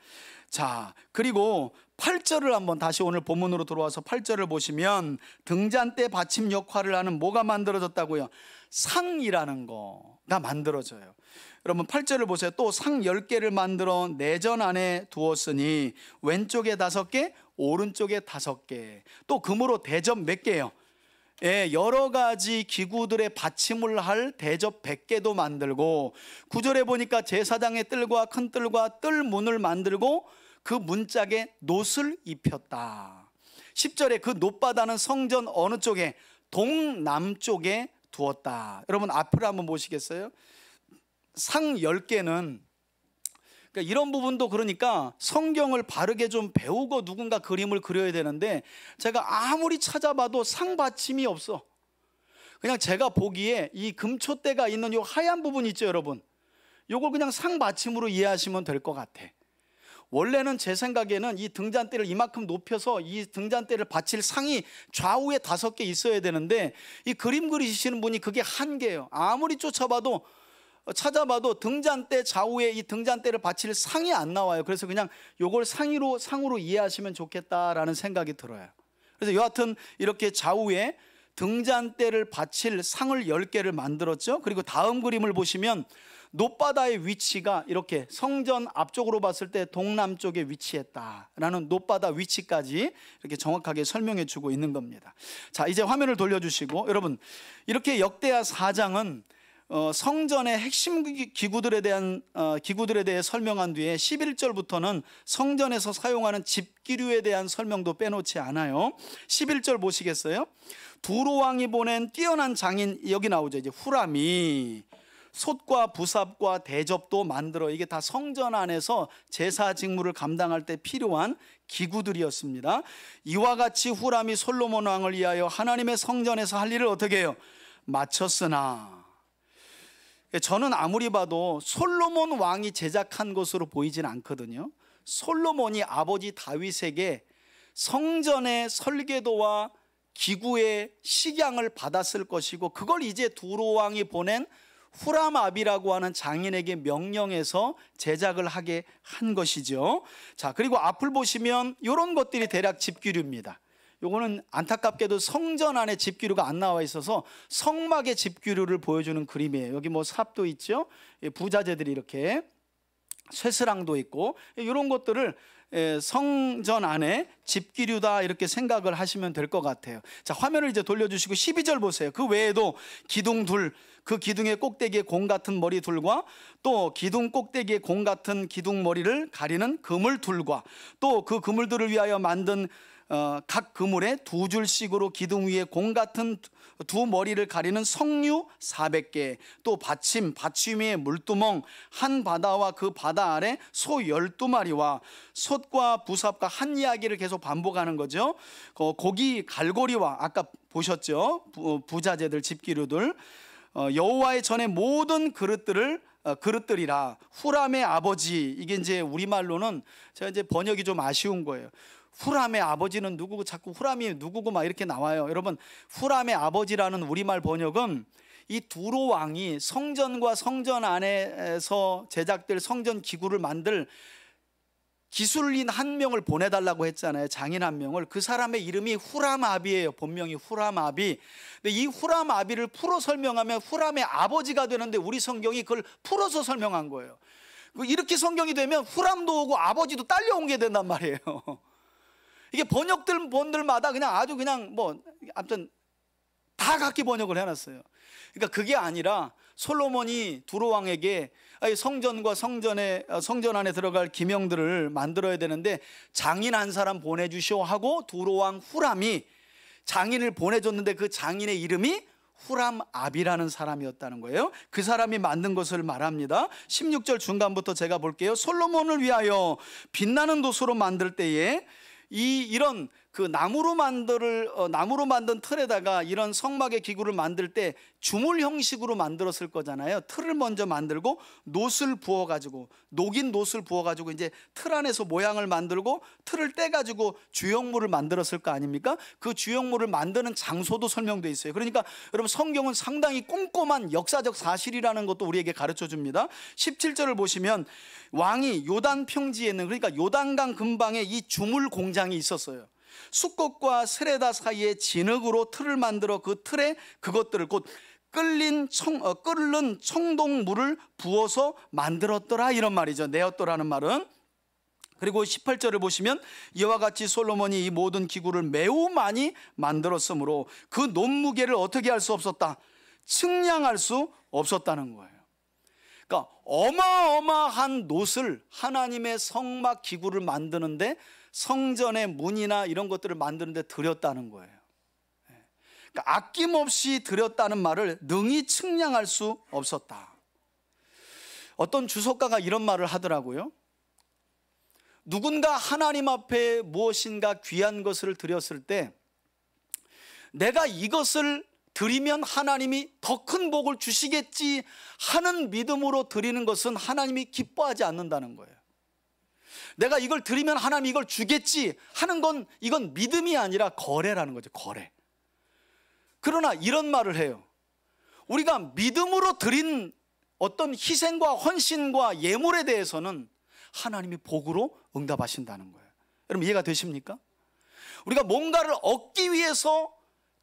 자, 그리고 8절을 한번 다시 오늘 본문으로 들어와서 8절을 보시면 등잔대 받침 역할을 하는 뭐가 만들어졌다고요? 상이라는 거가 만들어져요. 여러분 8절을 보세요. 또 상 10개를 만들어 내전 안에 두었으니 왼쪽에 5개, 오른쪽에 5개. 또 금으로 대접 몇 개예요? 예, 여러 가지 기구들의 받침을 할 대접 100개도 만들고, 9절에 보니까 제사장의 뜰과 큰 뜰과 뜰 문을 만들고 그 문짝에 놋을 입혔다. 10절에 그 놋바다는 성전 어느 쪽에? 동남쪽에 두었다. 여러분 앞을 한번 보시겠어요? 상 10개는 그러니까 이런 부분도 그러니까 성경을 바르게 좀 배우고 누군가 그림을 그려야 되는데, 제가 아무리 찾아봐도 상 받침이 없어. 그냥 제가 보기에 이 금초대가 있는 이 하얀 부분 있죠 여러분, 요걸 그냥 상 받침으로 이해하시면 될 것 같아. 원래는 제 생각에는 이 등잔대를 이만큼 높여서 이 등잔대를 받칠 상이 좌우에 5개 있어야 되는데, 이 그림 그리시는 분이 그게 한계예요. 아무리 찾아봐도 등잔대 좌우에 이 등잔대를 받칠 상이 안 나와요. 그래서 그냥 요걸 상으로 이해하시면 좋겠다라는 생각이 들어요. 그래서 여하튼 이렇게 좌우에 등잔대를 받칠 상을 10개를 만들었죠. 그리고 다음 그림을 보시면 놋바다의 위치가 이렇게 성전 앞쪽으로 봤을 때 동남쪽에 위치했다라는 놋바다 위치까지 이렇게 정확하게 설명해 주고 있는 겁니다. 자, 이제 화면을 돌려주시고, 여러분 이렇게 역대하 4장은 성전의 핵심 기구들에 대해 설명한 뒤에 11절부터는 성전에서 사용하는 집기류에 대한 설명도 빼놓지 않아요. 11절 보시겠어요? 두로왕이 보낸 뛰어난 장인, 여기 나오죠. 이제 후람이 솥과 부삽과 대접도 만들어, 이게 다 성전 안에서 제사 직무를 감당할 때 필요한 기구들이었습니다. 이와 같이 후람이 솔로몬 왕을 위하여 하나님의 성전에서 할 일을 어떻게 해요? 마쳤으나, 저는 아무리 봐도 솔로몬 왕이 제작한 것으로 보이진 않거든요. 솔로몬이 아버지 다윗에게 성전의 설계도와 기구의 식양을 받았을 것이고, 그걸 이제 두로 왕이 보낸 후람압이라고 하는 장인에게 명령해서 제작을 하게 한 것이죠. 자, 그리고 앞을 보시면 이런 것들이 대략 집기류입니다. 요거는 안타깝게도 성전 안에 집기류가 안 나와 있어서 성막의 집기류를 보여주는 그림이에요. 여기 뭐 삽도 있죠. 부자재들이 이렇게 쇠스랑도 있고, 이런 것들을 성전 안에 집기류다 이렇게 생각을 하시면 될 것 같아요. 자, 화면을 이제 돌려주시고 12절 보세요. 그 외에도 기둥 둘, 그 기둥의 꼭대기에 공 같은 머리 둘과 또 기둥 꼭대기에 공 같은 기둥 머리를 가리는 그물 둘과 또 그 그물들을 위하여 만든 각 그물에 2줄씩으로 기둥 위에 공 같은 2 머리를 가리는 석류 400개, 또 받침 위에 물두멍, 한 바다와 그 바다 아래 소 12마리와 솥과 부삽과 한 이야기를 계속 반복하는 거죠. 고기 갈고리와 아까 보셨죠, 부자재들, 집기류들, 여호와의 전에 모든 그릇들이라. 후람의 아버지, 이게 이제 우리말로는 제가 이제 번역이 좀 아쉬운 거예요. 후람의 아버지는 누구고, 자꾸 후람이 누구고 막 이렇게 나와요. 여러분, 후람의 아버지라는 우리말 번역은 이 두로 왕이 성전과 성전 안에서 제작될 성전 기구를 만들 기술인 한 명을 보내달라고 했잖아요. 장인 한 명을. 그 사람의 이름이 후람압이에요. 본명이 후람압이. 근데 이 후람압이를 풀어 설명하면 후람의 아버지가 되는데, 우리 성경이 그걸 풀어서 설명한 거예요. 이렇게 성경이 되면 후람도 오고 아버지도 딸려온 게 된단 말이에요. 이게 번들마다 그냥 아주 그냥 뭐 아무튼 다 각기 번역을 해놨어요. 그러니까 그게 아니라 솔로몬이 두로 왕에게 성전과 성전 안에 들어갈 기명들을 만들어야 되는데 장인 한 사람 보내주시오 하고 두로 왕 후람이 장인을 보내줬는데, 그 장인의 이름이 후람압이라는 사람이었다는 거예요. 그 사람이 만든 것을 말합니다. 16절 중간부터 제가 볼게요. 솔로몬을 위하여 빛나는 돛으로 만들 때에 이런 그 나무로 만든 틀에다가 이런 성막의 기구를 만들 때 주물 형식으로 만들었을 거잖아요. 틀을 먼저 만들고 놋을 부어가지고, 녹인 놋을 부어가지고 이제 틀 안에서 모양을 만들고 틀을 떼가지고 주형물을 만들었을 거 아닙니까? 그 주형물을 만드는 장소도 설명되어 있어요. 그러니까 여러분, 성경은 상당히 꼼꼼한 역사적 사실이라는 것도 우리에게 가르쳐 줍니다. 17절을 보시면 왕이 요단 평지에 있는, 그러니까 요단강 근방에 이 주물 공장이 있었어요. 숫꽃과 스레다 사이에 진흙으로 틀을 만들어 그 틀에 그것들을, 곧 끓는 청동물을 부어서 만들었더라, 이런 말이죠. 내었더라는 말은. 그리고 18절을 보시면 이와 같이 솔로몬이 이 모든 기구를 매우 많이 만들었으므로 그 논무게를 어떻게 할 수 없었다? 측량할 수 없었다는 거예요. 그러니까 어마어마한 놋을 하나님의 성막 기구를 만드는데, 성전의 문이나 이런 것들을 만드는데 들였다는 거예요. 그러니까 아낌없이 들였다는 말을 능히 측량할 수 없었다. 어떤 주석가가 이런 말을 하더라고요. 누군가 하나님 앞에 무엇인가 귀한 것을 드렸을 때 내가 이것을 드리면 하나님이 더 큰 복을 주시겠지 하는 믿음으로 드리는 것은 하나님이 기뻐하지 않는다는 거예요. 내가 이걸 드리면 하나님이 이걸 주겠지 하는 건, 이건 믿음이 아니라 거래라는 거죠. 거래. 그러나 이런 말을 해요. 우리가 믿음으로 드린 어떤 희생과 헌신과 예물에 대해서는 하나님이 복으로 응답하신다는 거예요. 여러분 이해가 되십니까? 우리가 뭔가를 얻기 위해서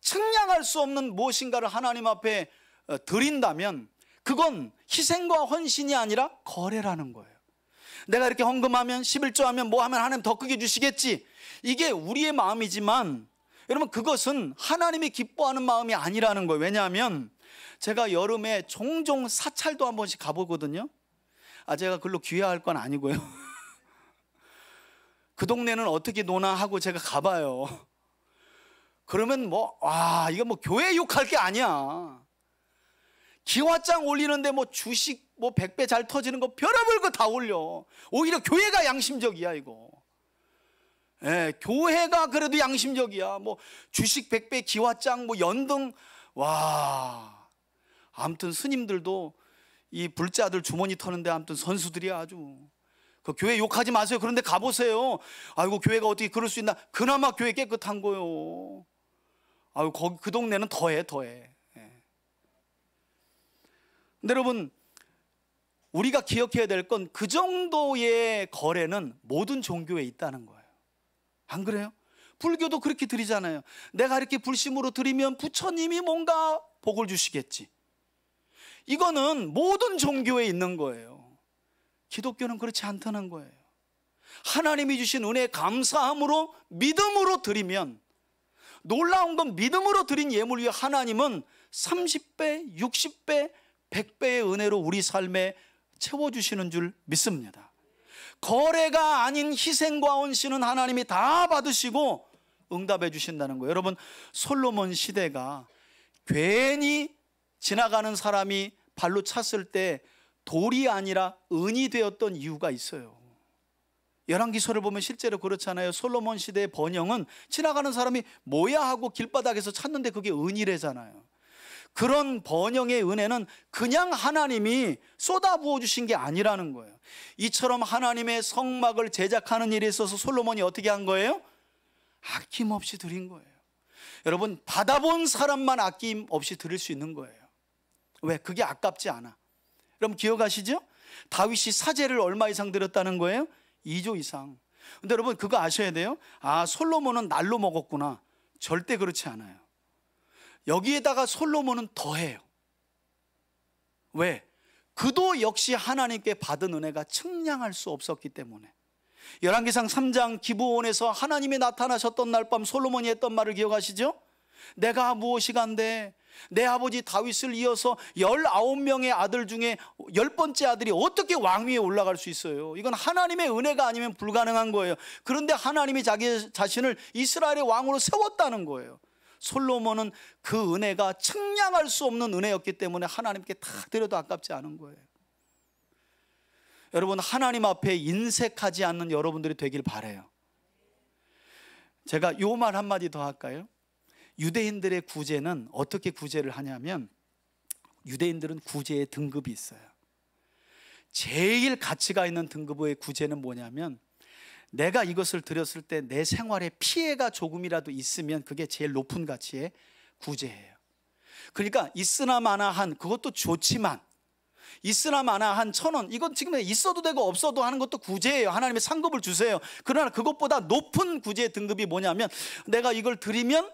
측량할 수 없는 무엇인가를 하나님 앞에 드린다면 그건 희생과 헌신이 아니라 거래라는 거예요. 내가 이렇게 헌금하면, 11조하면, 뭐 하면 하나님 더 크게 주시겠지, 이게 우리의 마음이지만 여러분 그것은 하나님이 기뻐하는 마음이 아니라는 거예요. 왜냐하면 제가 여름에 종종 사찰도 한 번씩 가보거든요. 제가 그걸로 귀화할 건 아니고요. 그 동네는 어떻게 노나 하고 제가 가봐요. 그러면 이거 교회 욕할 게 아니야. 기와장 올리는데 주식 100배 잘 터지는 거 별의별 거 다 올려. 오히려 교회가 양심적이야 이거. 예, 교회가 그래도 양심적이야. 주식 100배, 기와장, 연등. 아무튼 스님들도 이 불자들 주머니 터는데 아무튼 선수들이야 아주. 그 교회 욕하지 마세요. 그런데 가보세요. 아이고 교회가 어떻게 그럴 수 있나. 그나마 교회 깨끗한 거요. 아유 거기 그 동네는 더해. 예. 근데 여러분 우리가 기억해야 될 건 그 정도의 거래는 모든 종교에 있다는 거예요. 안 그래요? 불교도 그렇게 드리잖아요. 내가 이렇게 불심으로 드리면 부처님이 뭔가 복을 주시겠지. 이거는 모든 종교에 있는 거예요. 기독교는 그렇지 않다는 거예요. 하나님이 주신 은혜에 감사함으로 믿음으로 드리면, 놀라운 건 믿음으로 드린 예물 위에 하나님은 30배, 60배, 100배의 은혜로 우리 삶에 채워주시는 줄 믿습니다. 거래가 아닌 희생과 헌신은 하나님이 다 받으시고 응답해 주신다는 거예요. 여러분 솔로몬 시대가 괜히 지나가는 사람이 발로 찼을 때 돌이 아니라 은이 되었던 이유가 있어요. 열왕기서를 보면 실제로 그렇잖아요. 솔로몬 시대의 번영은 지나가는 사람이 뭐야 하고 길바닥에서 찾는데 그게 은이래잖아요. 그런 번영의 은혜는 그냥 하나님이 쏟아부어 주신 게 아니라는 거예요. 이처럼 하나님의 성막을 제작하는 일에 있어서 솔로몬이 어떻게 한 거예요? 아낌없이 드린 거예요. 여러분 받아본 사람만 아낌없이 드릴 수 있는 거예요. 왜? 그게 아깝지 않아. 여러분 기억하시죠? 다윗이 사제를 얼마 이상 드렸다는 거예요? 2조 이상. 근데 여러분 그거 아셔야 돼요. 솔로몬은 날로 먹었구나. 절대 그렇지 않아요. 여기에다가 솔로몬은 더해요. 왜? 그도 역시 하나님께 받은 은혜가 측량할 수 없었기 때문에. 열왕기상 3장 기브온에서 하나님이 나타나셨던 날 밤 솔로몬이 했던 말을 기억하시죠? 내가 무엇이간데 내 아버지 다윗을 이어서 19명의 아들 중에 10번째 아들이 어떻게 왕위에 올라갈 수 있어요? 이건 하나님의 은혜가 아니면 불가능한 거예요. 그런데 하나님이 자기 자신을 이스라엘의 왕으로 세웠다는 거예요. 솔로몬은 그 은혜가 측량할 수 없는 은혜였기 때문에 하나님께 다 드려도 아깝지 않은 거예요. 여러분 하나님 앞에 인색하지 않는 여러분들이 되길 바라요. 제가 요 말 한마디 더 할까요? 유대인들의 구제는 어떻게 구제를 하냐면 유대인들은 구제의 등급이 있어요. 제일 가치가 있는 등급의 구제는 뭐냐면 내가 이것을 드렸을 때 내 생활에 피해가 조금이라도 있으면 그게 제일 높은 가치의 구제예요. 그러니까 있으나 마나한, 그것도 좋지만 있으나 마나한 1,000원, 이건 지금 있어도 되고 없어도 하는 것도 구제예요. 하나님의 상급을 주세요. 그러나 그것보다 높은 구제의 등급이 뭐냐면 내가 이걸 드리면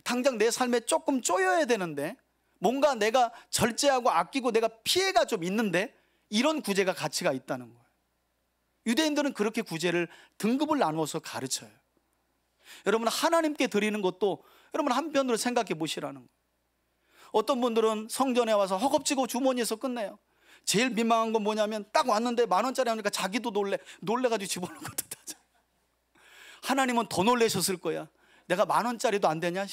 당장 내 삶에 조금 쪼여야 되는데 뭔가 내가 절제하고 아끼고 내가 피해가 좀 있는데 이런 구제가 가치가 있다는 거예요. 유대인들은 그렇게 구제를 등급을 나누어서 가르쳐요. 여러분, 하나님께 드리는 것도 여러분 한편으로 생각해 보시라는 거예요. 어떤 분들은 성전에 와서 허겁지겁 주머니에서 끝내요. 제일 민망한 건 뭐냐면 딱 왔는데 10,000원짜리 하니까 자기도 놀래가지고 집어넣은 것도 다죠. 하나님은 더 놀라셨을 거야. 내가 10,000원짜리도 안 되냐?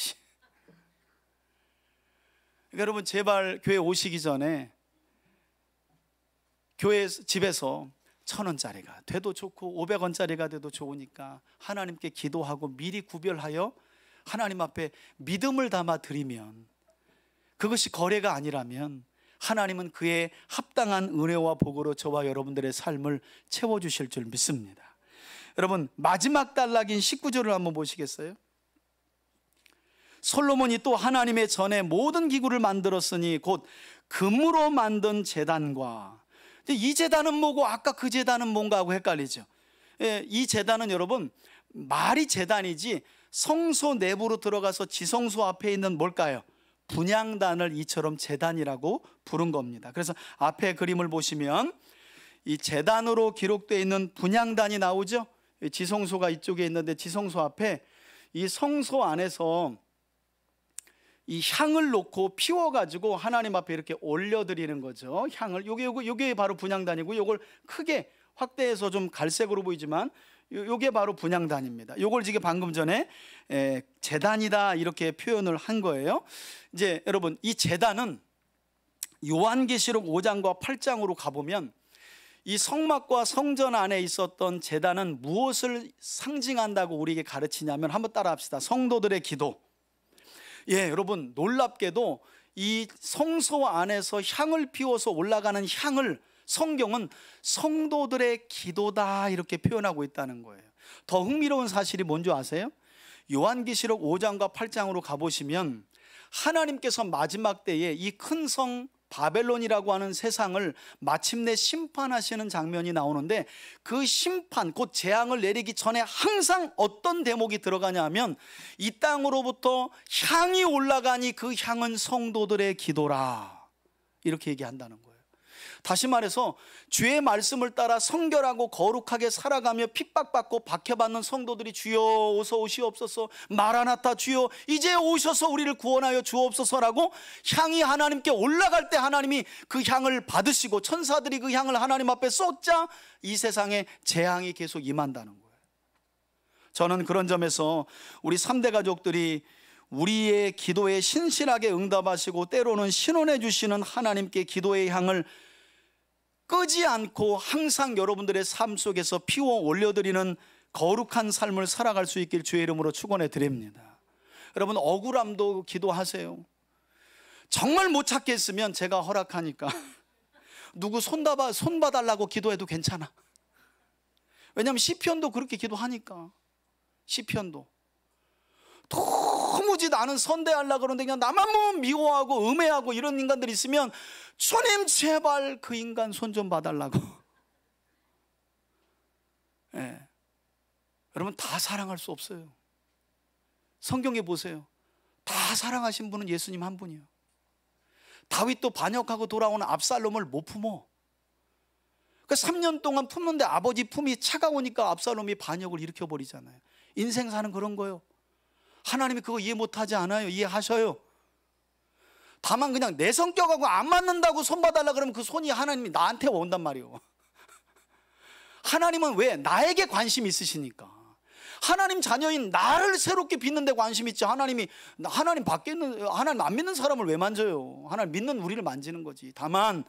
그러니까 여러분, 제발 교회 오시기 전에 교회 집에서 1,000원짜리가 돼도 좋고 500원짜리가 돼도 좋으니까 하나님께 기도하고 미리 구별하여 하나님 앞에 믿음을 담아 드리면, 그것이 거래가 아니라면 하나님은 그에 합당한 은혜와 복으로 저와 여러분들의 삶을 채워주실 줄 믿습니다. 여러분, 마지막 단락인 19절을 한번 보시겠어요? 솔로몬이 또 하나님의 전에 모든 기구를 만들었으니 곧 금으로 만든 제단과, 이 제단은 뭐고 아까 그 제단은 뭔가 하고 헷갈리죠. 이 제단은 여러분 말이 제단이지 성소 내부로 들어가서 지성소 앞에 있는 뭘까요? 분향단을 이처럼 제단이라고 부른 겁니다. 그래서 앞에 그림을 보시면 이 제단으로 기록되어 있는 분향단이 나오죠. 지성소가 이쪽에 있는데 지성소 앞에 이 성소 안에서 이 향을 놓고 피워가지고 하나님 앞에 이렇게 올려드리는 거죠. 향을. 요게 바로 분향단이고, 요걸 크게 확대해서 좀 갈색으로 보이지만 요게 바로 분향단입니다. 요걸 지금 방금 전에 제단이다 이렇게 표현을 한 거예요. 이제 여러분, 이 제단은 요한계시록 5장과 8장으로 가보면 이 성막과 성전 안에 있었던 제단은 무엇을 상징한다고 우리에게 가르치냐면, 한번 따라 합시다. 성도들의 기도. 여러분, 놀랍게도 이 성소 안에서 향을 피워서 올라가는 향을 성경은 성도들의 기도다 이렇게 표현하고 있다는 거예요. 더 흥미로운 사실이 뭔지 아세요? 요한계시록 5장과 8장으로 가보시면 하나님께서 마지막 때에 이 큰 성 바벨론이라고 하는 세상을 마침내 심판하시는 장면이 나오는데, 그 심판, 곧 재앙을 내리기 전에 항상 어떤 대목이 들어가냐 하면 이 땅으로부터 향이 올라가니 그 향은 성도들의 기도라 이렇게 얘기한다는 거예요. 다시 말해서 주의 말씀을 따라 성결하고 거룩하게 살아가며 핍박받고 박해받는 성도들이 주여 어서 오시옵소서, 마라나타 주여 이제 오셔서 우리를 구원하여 주옵소서라고 향이 하나님께 올라갈 때 하나님이 그 향을 받으시고 천사들이 그 향을 하나님 앞에 쏟자 이 세상에 재앙이 계속 임한다는 거예요. 저는 그런 점에서 우리 3대 가족들이 우리의 기도에 신실하게 응답하시고 때로는 신원해 주시는 하나님께 기도의 향을 끄지 않고 항상 여러분들의 삶 속에서 피워 올려드리는 거룩한 삶을 살아갈 수 있길 주의 이름으로 축원해 드립니다. 여러분, 억울함도 기도하세요. 정말 못 찾겠으면 제가 허락하니까 누구 손 봐달라고 기도해도 괜찮아. 왜냐하면 시편도 그렇게 기도하니까. 시편도 도무지 나는 선대하려고 그러는데 그냥 나만 보면 미워하고 음해하고 이런 인간들이 있으면 주님 제발 그 인간 손 좀 봐달라고. 여러분, 다 사랑할 수 없어요. 성경에 보세요. 다 사랑하신 분은 예수님 한 분이에요. 다윗도 반역하고 돌아오는 압살롬을 못 품어. 그러니까 3년 동안 품는데 아버지 품이 차가우니까 압살롬이 반역을 일으켜버리잖아요. 인생 사는 그런 거예요. 하나님이 그거 이해 못하지 않아요. 이해하셔요. 다만 그냥 내 성격하고 안 맞는다고 손 봐달라 그러면 그 손이 하나님이 나한테 온단 말이에요. 하나님은 왜? 나에게 관심이 있으시니까. 하나님 자녀인 나를 새롭게 빚는 데 관심 있지, 하나님 밖에 있는, 하나님 안 믿는 사람을 왜 만져요? 하나님 믿는 우리를 만지는 거지. 다만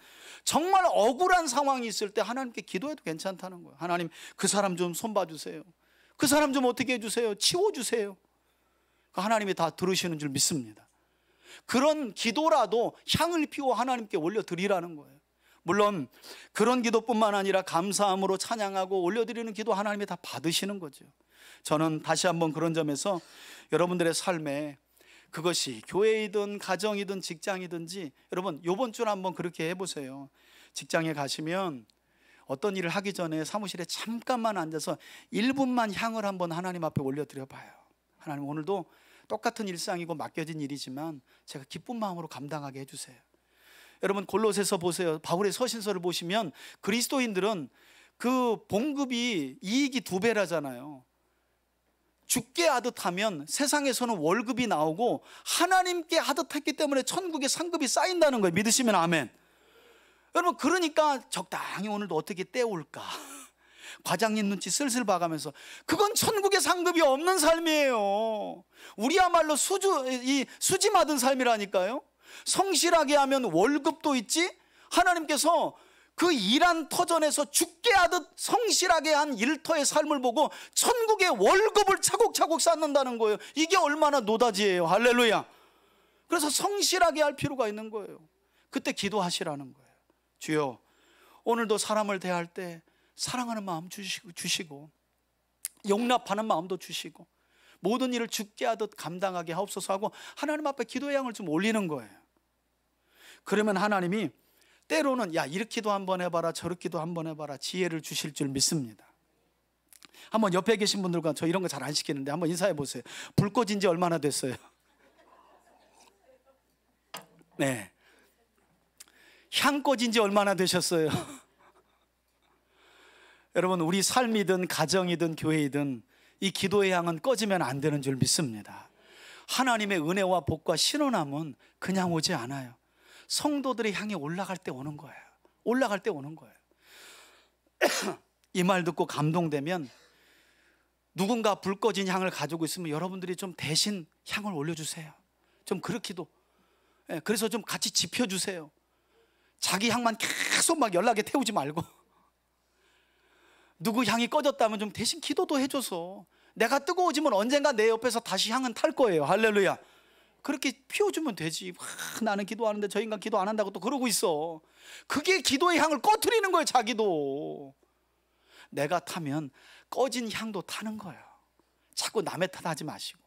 정말 억울한 상황이 있을 때 하나님께 기도해도 괜찮다는 거예요. 하나님, 그 사람 좀 손 봐주세요. 그 사람 좀 어떻게 해주세요. 치워주세요. 하나님이 다 들으시는 줄 믿습니다. 그런 기도라도 향을 피워 하나님께 올려드리라는 거예요. 물론 그런 기도뿐만 아니라 감사함으로 찬양하고 올려드리는 기도 하나님이 다 받으시는 거죠. 저는 다시 한번 그런 점에서 여러분들의 삶에, 그것이 교회이든 가정이든 직장이든지, 여러분 이번 주는 한번 그렇게 해보세요. 직장에 가시면 어떤 일을 하기 전에 사무실에 잠깐만 앉아서 1분만 향을 한번 하나님 앞에 올려드려봐요. 하나님, 오늘도 똑같은 일상이고 맡겨진 일이지만 제가 기쁜 마음으로 감당하게 해주세요. 여러분 골로새서 보세요. 바울의 서신서를 보시면 그리스도인들은 그 봉급이 이익이 2배라잖아요. 죽게 하듯 하면 세상에서는 월급이 나오고 하나님께 하듯 했기 때문에 천국의 상급이 쌓인다는 거예요. 믿으시면 아멘. 여러분 그러니까 적당히 오늘도 어떻게 때울까, 과장님 눈치 슬슬 봐가면서, 그건 천국의 상급이 없는 삶이에요. 우리야말로 수지 맞은 삶이라니까요. 성실하게 하면 월급도 있지, 하나님께서 그 일한 터전에서 죽게 하듯 성실하게 한 일터의 삶을 보고 천국의 월급을 차곡차곡 쌓는다는 거예요. 이게 얼마나 노다지예요. 할렐루야. 그래서 성실하게 할 필요가 있는 거예요. 그때 기도하시라는 거예요. 주여, 오늘도 사람을 대할 때 사랑하는 마음 주시고 용납하는 마음도 주시고 모든 일을 죽게 하듯 감당하게 하옵소서 하고 하나님 앞에 기도의 양을 좀 올리는 거예요. 그러면 하나님이 때로는 야, 이렇게도 한번 해봐라, 저렇게도 한번 해봐라, 지혜를 주실 줄 믿습니다. 한번 옆에 계신 분들과, 저 이런 거 잘 안 시키는데 한번 인사해 보세요. 불 꺼진 지 얼마나 됐어요? 네. 향 꺼진 지 얼마나 되셨어요? 여러분, 우리 삶이든 가정이든 교회이든 이 기도의 향은 꺼지면 안 되는 줄 믿습니다. 하나님의 은혜와 복과 신원함은 그냥 오지 않아요. 성도들의 향이 올라갈 때 오는 거예요. 올라갈 때 오는 거예요. 이 말 듣고 감동되면 누군가 불 꺼진 향을 가지고 있으면 여러분들이 좀 대신 향을 올려주세요. 좀 그렇게도. 그래서 좀 같이 지펴주세요. 자기 향만 계속 막 연락에 태우지 말고 누구 향이 꺼졌다면 좀 대신 기도도 해줘서, 내가 뜨거워지면 언젠가 내 옆에서 다시 향은 탈 거예요. 할렐루야. 그렇게 피워주면 되지. 나는 기도하는데 저 인간 기도 안 한다고 또 그러고 있어. 그게 기도의 향을 꺼트리는 거예요. 자기도. 내가 타면 꺼진 향도 타는 거예요. 자꾸 남의 탓하지 마시고.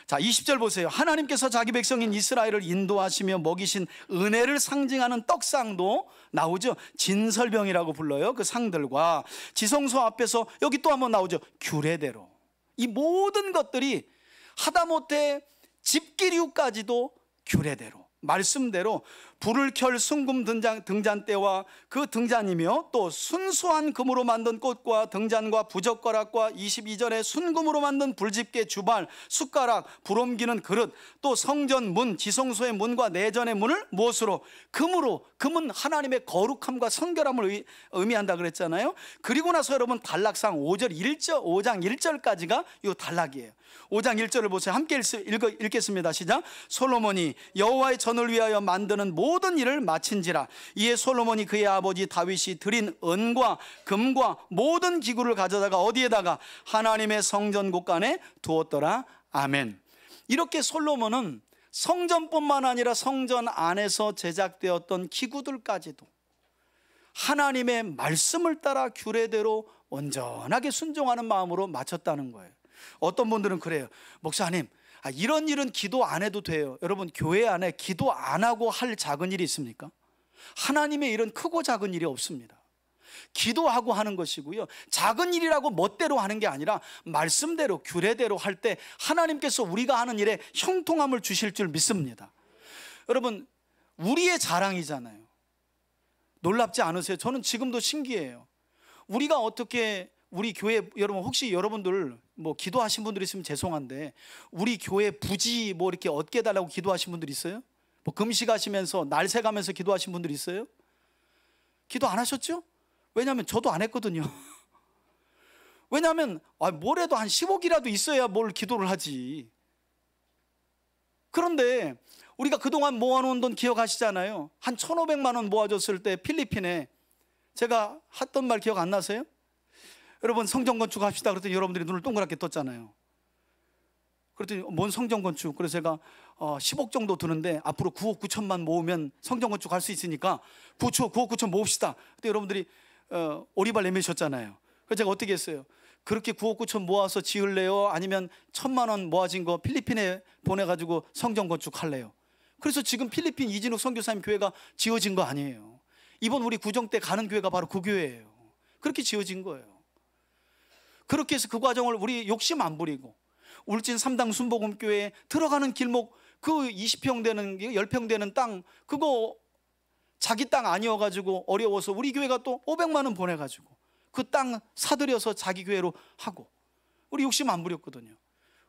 자, 20절 보세요. 하나님께서 자기 백성인 이스라엘을 인도하시며 먹이신 은혜를 상징하는 떡상도 나오죠. 진설병이라고 불러요. 그 상들과 지성소 앞에서, 여기 또 한번 나오죠. 규례대로. 이 모든 것들이 하다못해 집기류까지도 규례대로, 말씀대로 불을 켤 순금 등잔대와 그 등잔이며 또 순수한 금으로 만든 꽃과 등잔과 부젓가락과 22절에 순금으로 만든 불집게 주발, 숟가락, 불 옮기는 그릇, 또 성전 문, 지성소의 문과 내전의 문을 무엇으로? 금으로. 금은 하나님의 거룩함과 성결함을 의미한다 그랬잖아요. 그리고 나서 여러분 단락상 5장 1절까지가 이 단락이에요. 5장 1절을 보세요. 함께 읽겠습니다. 시작. 솔로몬이 여호와의 전을 위하여 만드는 모든 일을 마친지라. 이에 솔로몬이 그의 아버지 다윗이 드린 은과 금과 모든 기구를 가져다가 어디에다가? 하나님의 성전 곳간에 두었더라. 아멘. 이렇게 솔로몬은 성전뿐만 아니라 성전 안에서 제작되었던 기구들까지도 하나님의 말씀을 따라 규례대로 온전하게 순종하는 마음으로 마쳤다는 거예요. 어떤 분들은 그래요. 목사님, 이런 일은 기도 안 해도 돼요. 여러분, 교회 안에 기도 안 하고 할 작은 일이 있습니까? 하나님의 일은 크고 작은 일이 없습니다. 기도하고 하는 것이고요, 작은 일이라고 멋대로 하는 게 아니라 말씀대로 규례대로 할 때 하나님께서 우리가 하는 일에 형통함을 주실 줄 믿습니다. 여러분, 우리의 자랑이잖아요. 놀랍지 않으세요? 저는 지금도 신기해요. 우리가 어떻게, 우리 교회, 여러분 혹시 여러분들 뭐 기도하신 분들 있으면 죄송한데 우리 교회 부지 뭐 이렇게 얻게 해달라고 기도하신 분들 있어요? 뭐 금식하시면서 날 새가면서 기도하신 분들 있어요? 기도 안 하셨죠? 왜냐하면 저도 안 했거든요. 왜냐하면 뭐래도 한 10억이라도 있어야 뭘 기도를 하지. 그런데 우리가 그동안 모아놓은 돈 기억하시잖아요. 한 1,500만 원 모아줬을 때 필리핀에 제가 했던 말 기억 안 나세요? 여러분, 성전 건축합시다 그랬더니 여러분들이 눈을 동그랗게 떴잖아요. 그랬더니 뭔 성전 건축? 그래서 제가 10억 정도 드는데 앞으로 9억 9천만 모으면 성전 건축할 수 있으니까 9억 9천 모읍시다. 그때 여러분들이 오리발 내미셨잖아요. 그래서 제가 어떻게 했어요? 그렇게 9억 9천 모아서 지을래요? 아니면 1,000만 원 모아진 거 필리핀에 보내가지고 성전 건축할래요? 그래서 지금 필리핀 이진욱 선교사님 교회가 지어진 거 아니에요. 이번 우리 구정 때 가는 교회가 바로 그 교회예요. 그렇게 지어진 거예요. 그렇게 해서 그 과정을 우리 욕심 안 부리고 울진 3당 순복음교회 들어가는 길목 그 20평 되는 10평 되는 땅 그거 자기 땅 아니어가지고 어려워서 우리 교회가 또 500만 원 보내가지고 그 땅 사들여서 자기 교회로 하고 우리 욕심 안 부렸거든요.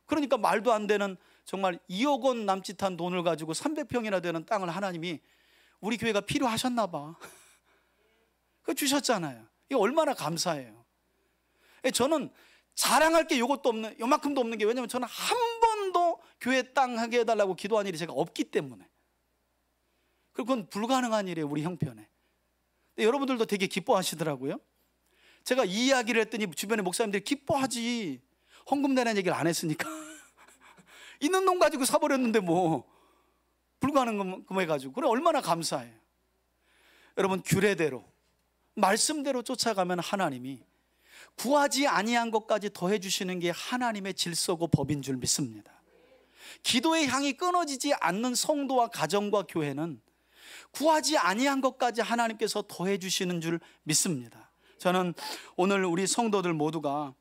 그러니까 말도 안 되는 정말 2억 원 남짓한 돈을 가지고 300평이나 되는 땅을 하나님이 우리 교회가 필요하셨나 봐. 그 주셨잖아요. 이게 얼마나 감사해요. 저는 자랑할 게 요것도 없는, 요만큼도 없는 게, 왜냐면 저는 한 번도 교회 땅 하게 해달라고 기도한 일이 제가 없기 때문에. 그리고 그건 불가능한 일이에요, 우리 형편에. 근데 여러분들도 되게 기뻐하시더라고요. 제가 이 이야기를 했더니 주변의 목사님들이 기뻐하지, 헌금 내는 얘기를 안 했으니까. 있는 돈 가지고 사버렸는데 뭐 불가능한 거 해가지고. 그래 얼마나 감사해요. 여러분, 규례대로 말씀대로 쫓아가면 하나님이 구하지 아니한 것까지 더해 주시는 게 하나님의 질서고 법인 줄 믿습니다. 기도의 향이 끊어지지 않는 성도와 가정과 교회는 구하지 아니한 것까지 하나님께서 더해 주시는 줄 믿습니다. 저는 오늘 우리 성도들 모두가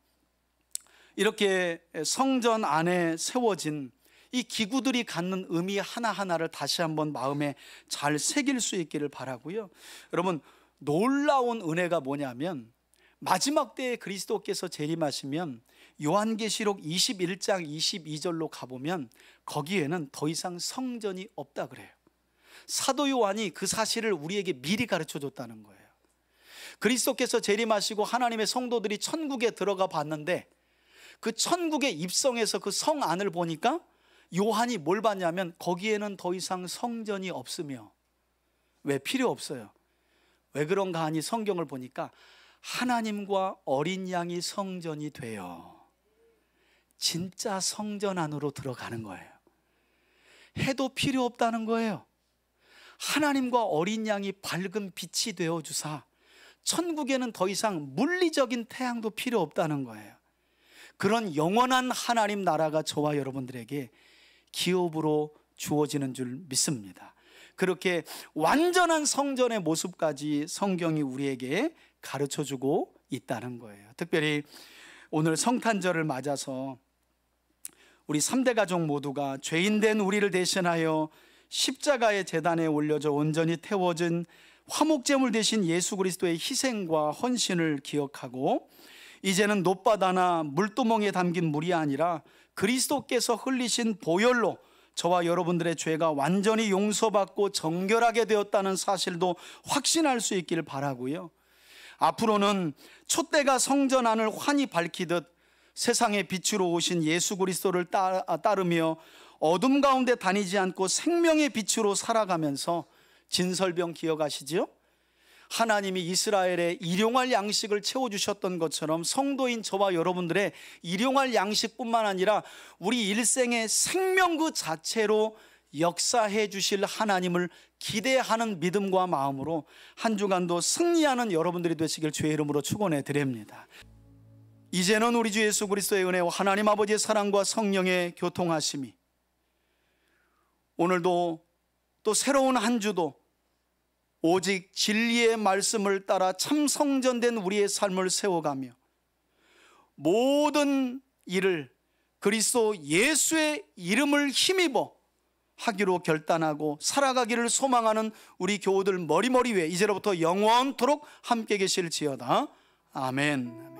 이렇게 성전 안에 세워진 이 기구들이 갖는 의미 하나하나를 다시 한번 마음에 잘 새길 수 있기를 바라고요. 여러분, 놀라운 은혜가 뭐냐면 마지막 때에 그리스도께서 재림하시면 요한계시록 21장 22절로 가보면 거기에는 더 이상 성전이 없다 그래요. 사도 요한이 그 사실을 우리에게 미리 가르쳐 줬다는 거예요. 그리스도께서 재림하시고 하나님의 성도들이 천국에 들어가 봤는데 그 천국에 입성해서 그 성 안을 보니까 요한이 뭘 봤냐면 거기에는 더 이상 성전이 없으며, 왜? 필요 없어요. 왜 그런가 하니 성경을 보니까 하나님과 어린 양이 성전이 되어 진짜 성전 안으로 들어가는 거예요. 해도 필요 없다는 거예요. 하나님과 어린 양이 밝은 빛이 되어 주사 천국에는 더 이상 물리적인 태양도 필요 없다는 거예요. 그런 영원한 하나님 나라가 저와 여러분들에게 기업으로 주어지는 줄 믿습니다. 그렇게 완전한 성전의 모습까지 성경이 우리에게 가르쳐주고 있다는 거예요. 특별히 오늘 성탄절을 맞아서 우리 3대 가족 모두가 죄인된 우리를 대신하여 십자가의 제단에 올려져 온전히 태워진 화목제물 대신 예수 그리스도의 희생과 헌신을 기억하고, 이제는 놋바다나 물두멍에 담긴 물이 아니라 그리스도께서 흘리신 보혈로 저와 여러분들의 죄가 완전히 용서받고 정결하게 되었다는 사실도 확신할 수 있기를 바라고요. 앞으로는 촛대가 성전 안을 환히 밝히듯 세상의 빛으로 오신 예수 그리스도를 따르며 어둠 가운데 다니지 않고 생명의 빛으로 살아가면서, 진설병 기억하시죠? 하나님이 이스라엘의 일용할 양식을 채워주셨던 것처럼 성도인 저와 여러분들의 일용할 양식뿐만 아니라 우리 일생의 생명 그 자체로 역사해 주실 하나님을 기대하는 믿음과 마음으로 한 주간도 승리하는 여러분들이 되시길 주의 이름으로 축원해 드립니다. 이제는 우리 주 예수 그리스도의 은혜와 하나님 아버지의 사랑과 성령의 교통하심이 오늘도 또 새로운 한 주도 오직 진리의 말씀을 따라 참 성전된 우리의 삶을 세워가며 모든 일을 그리스도 예수의 이름을 힘입어 하기로 결단하고 살아가기를 소망하는 우리 교우들 머리머리 위에 이제로부터 영원토록 함께 계실지어다. 아멘.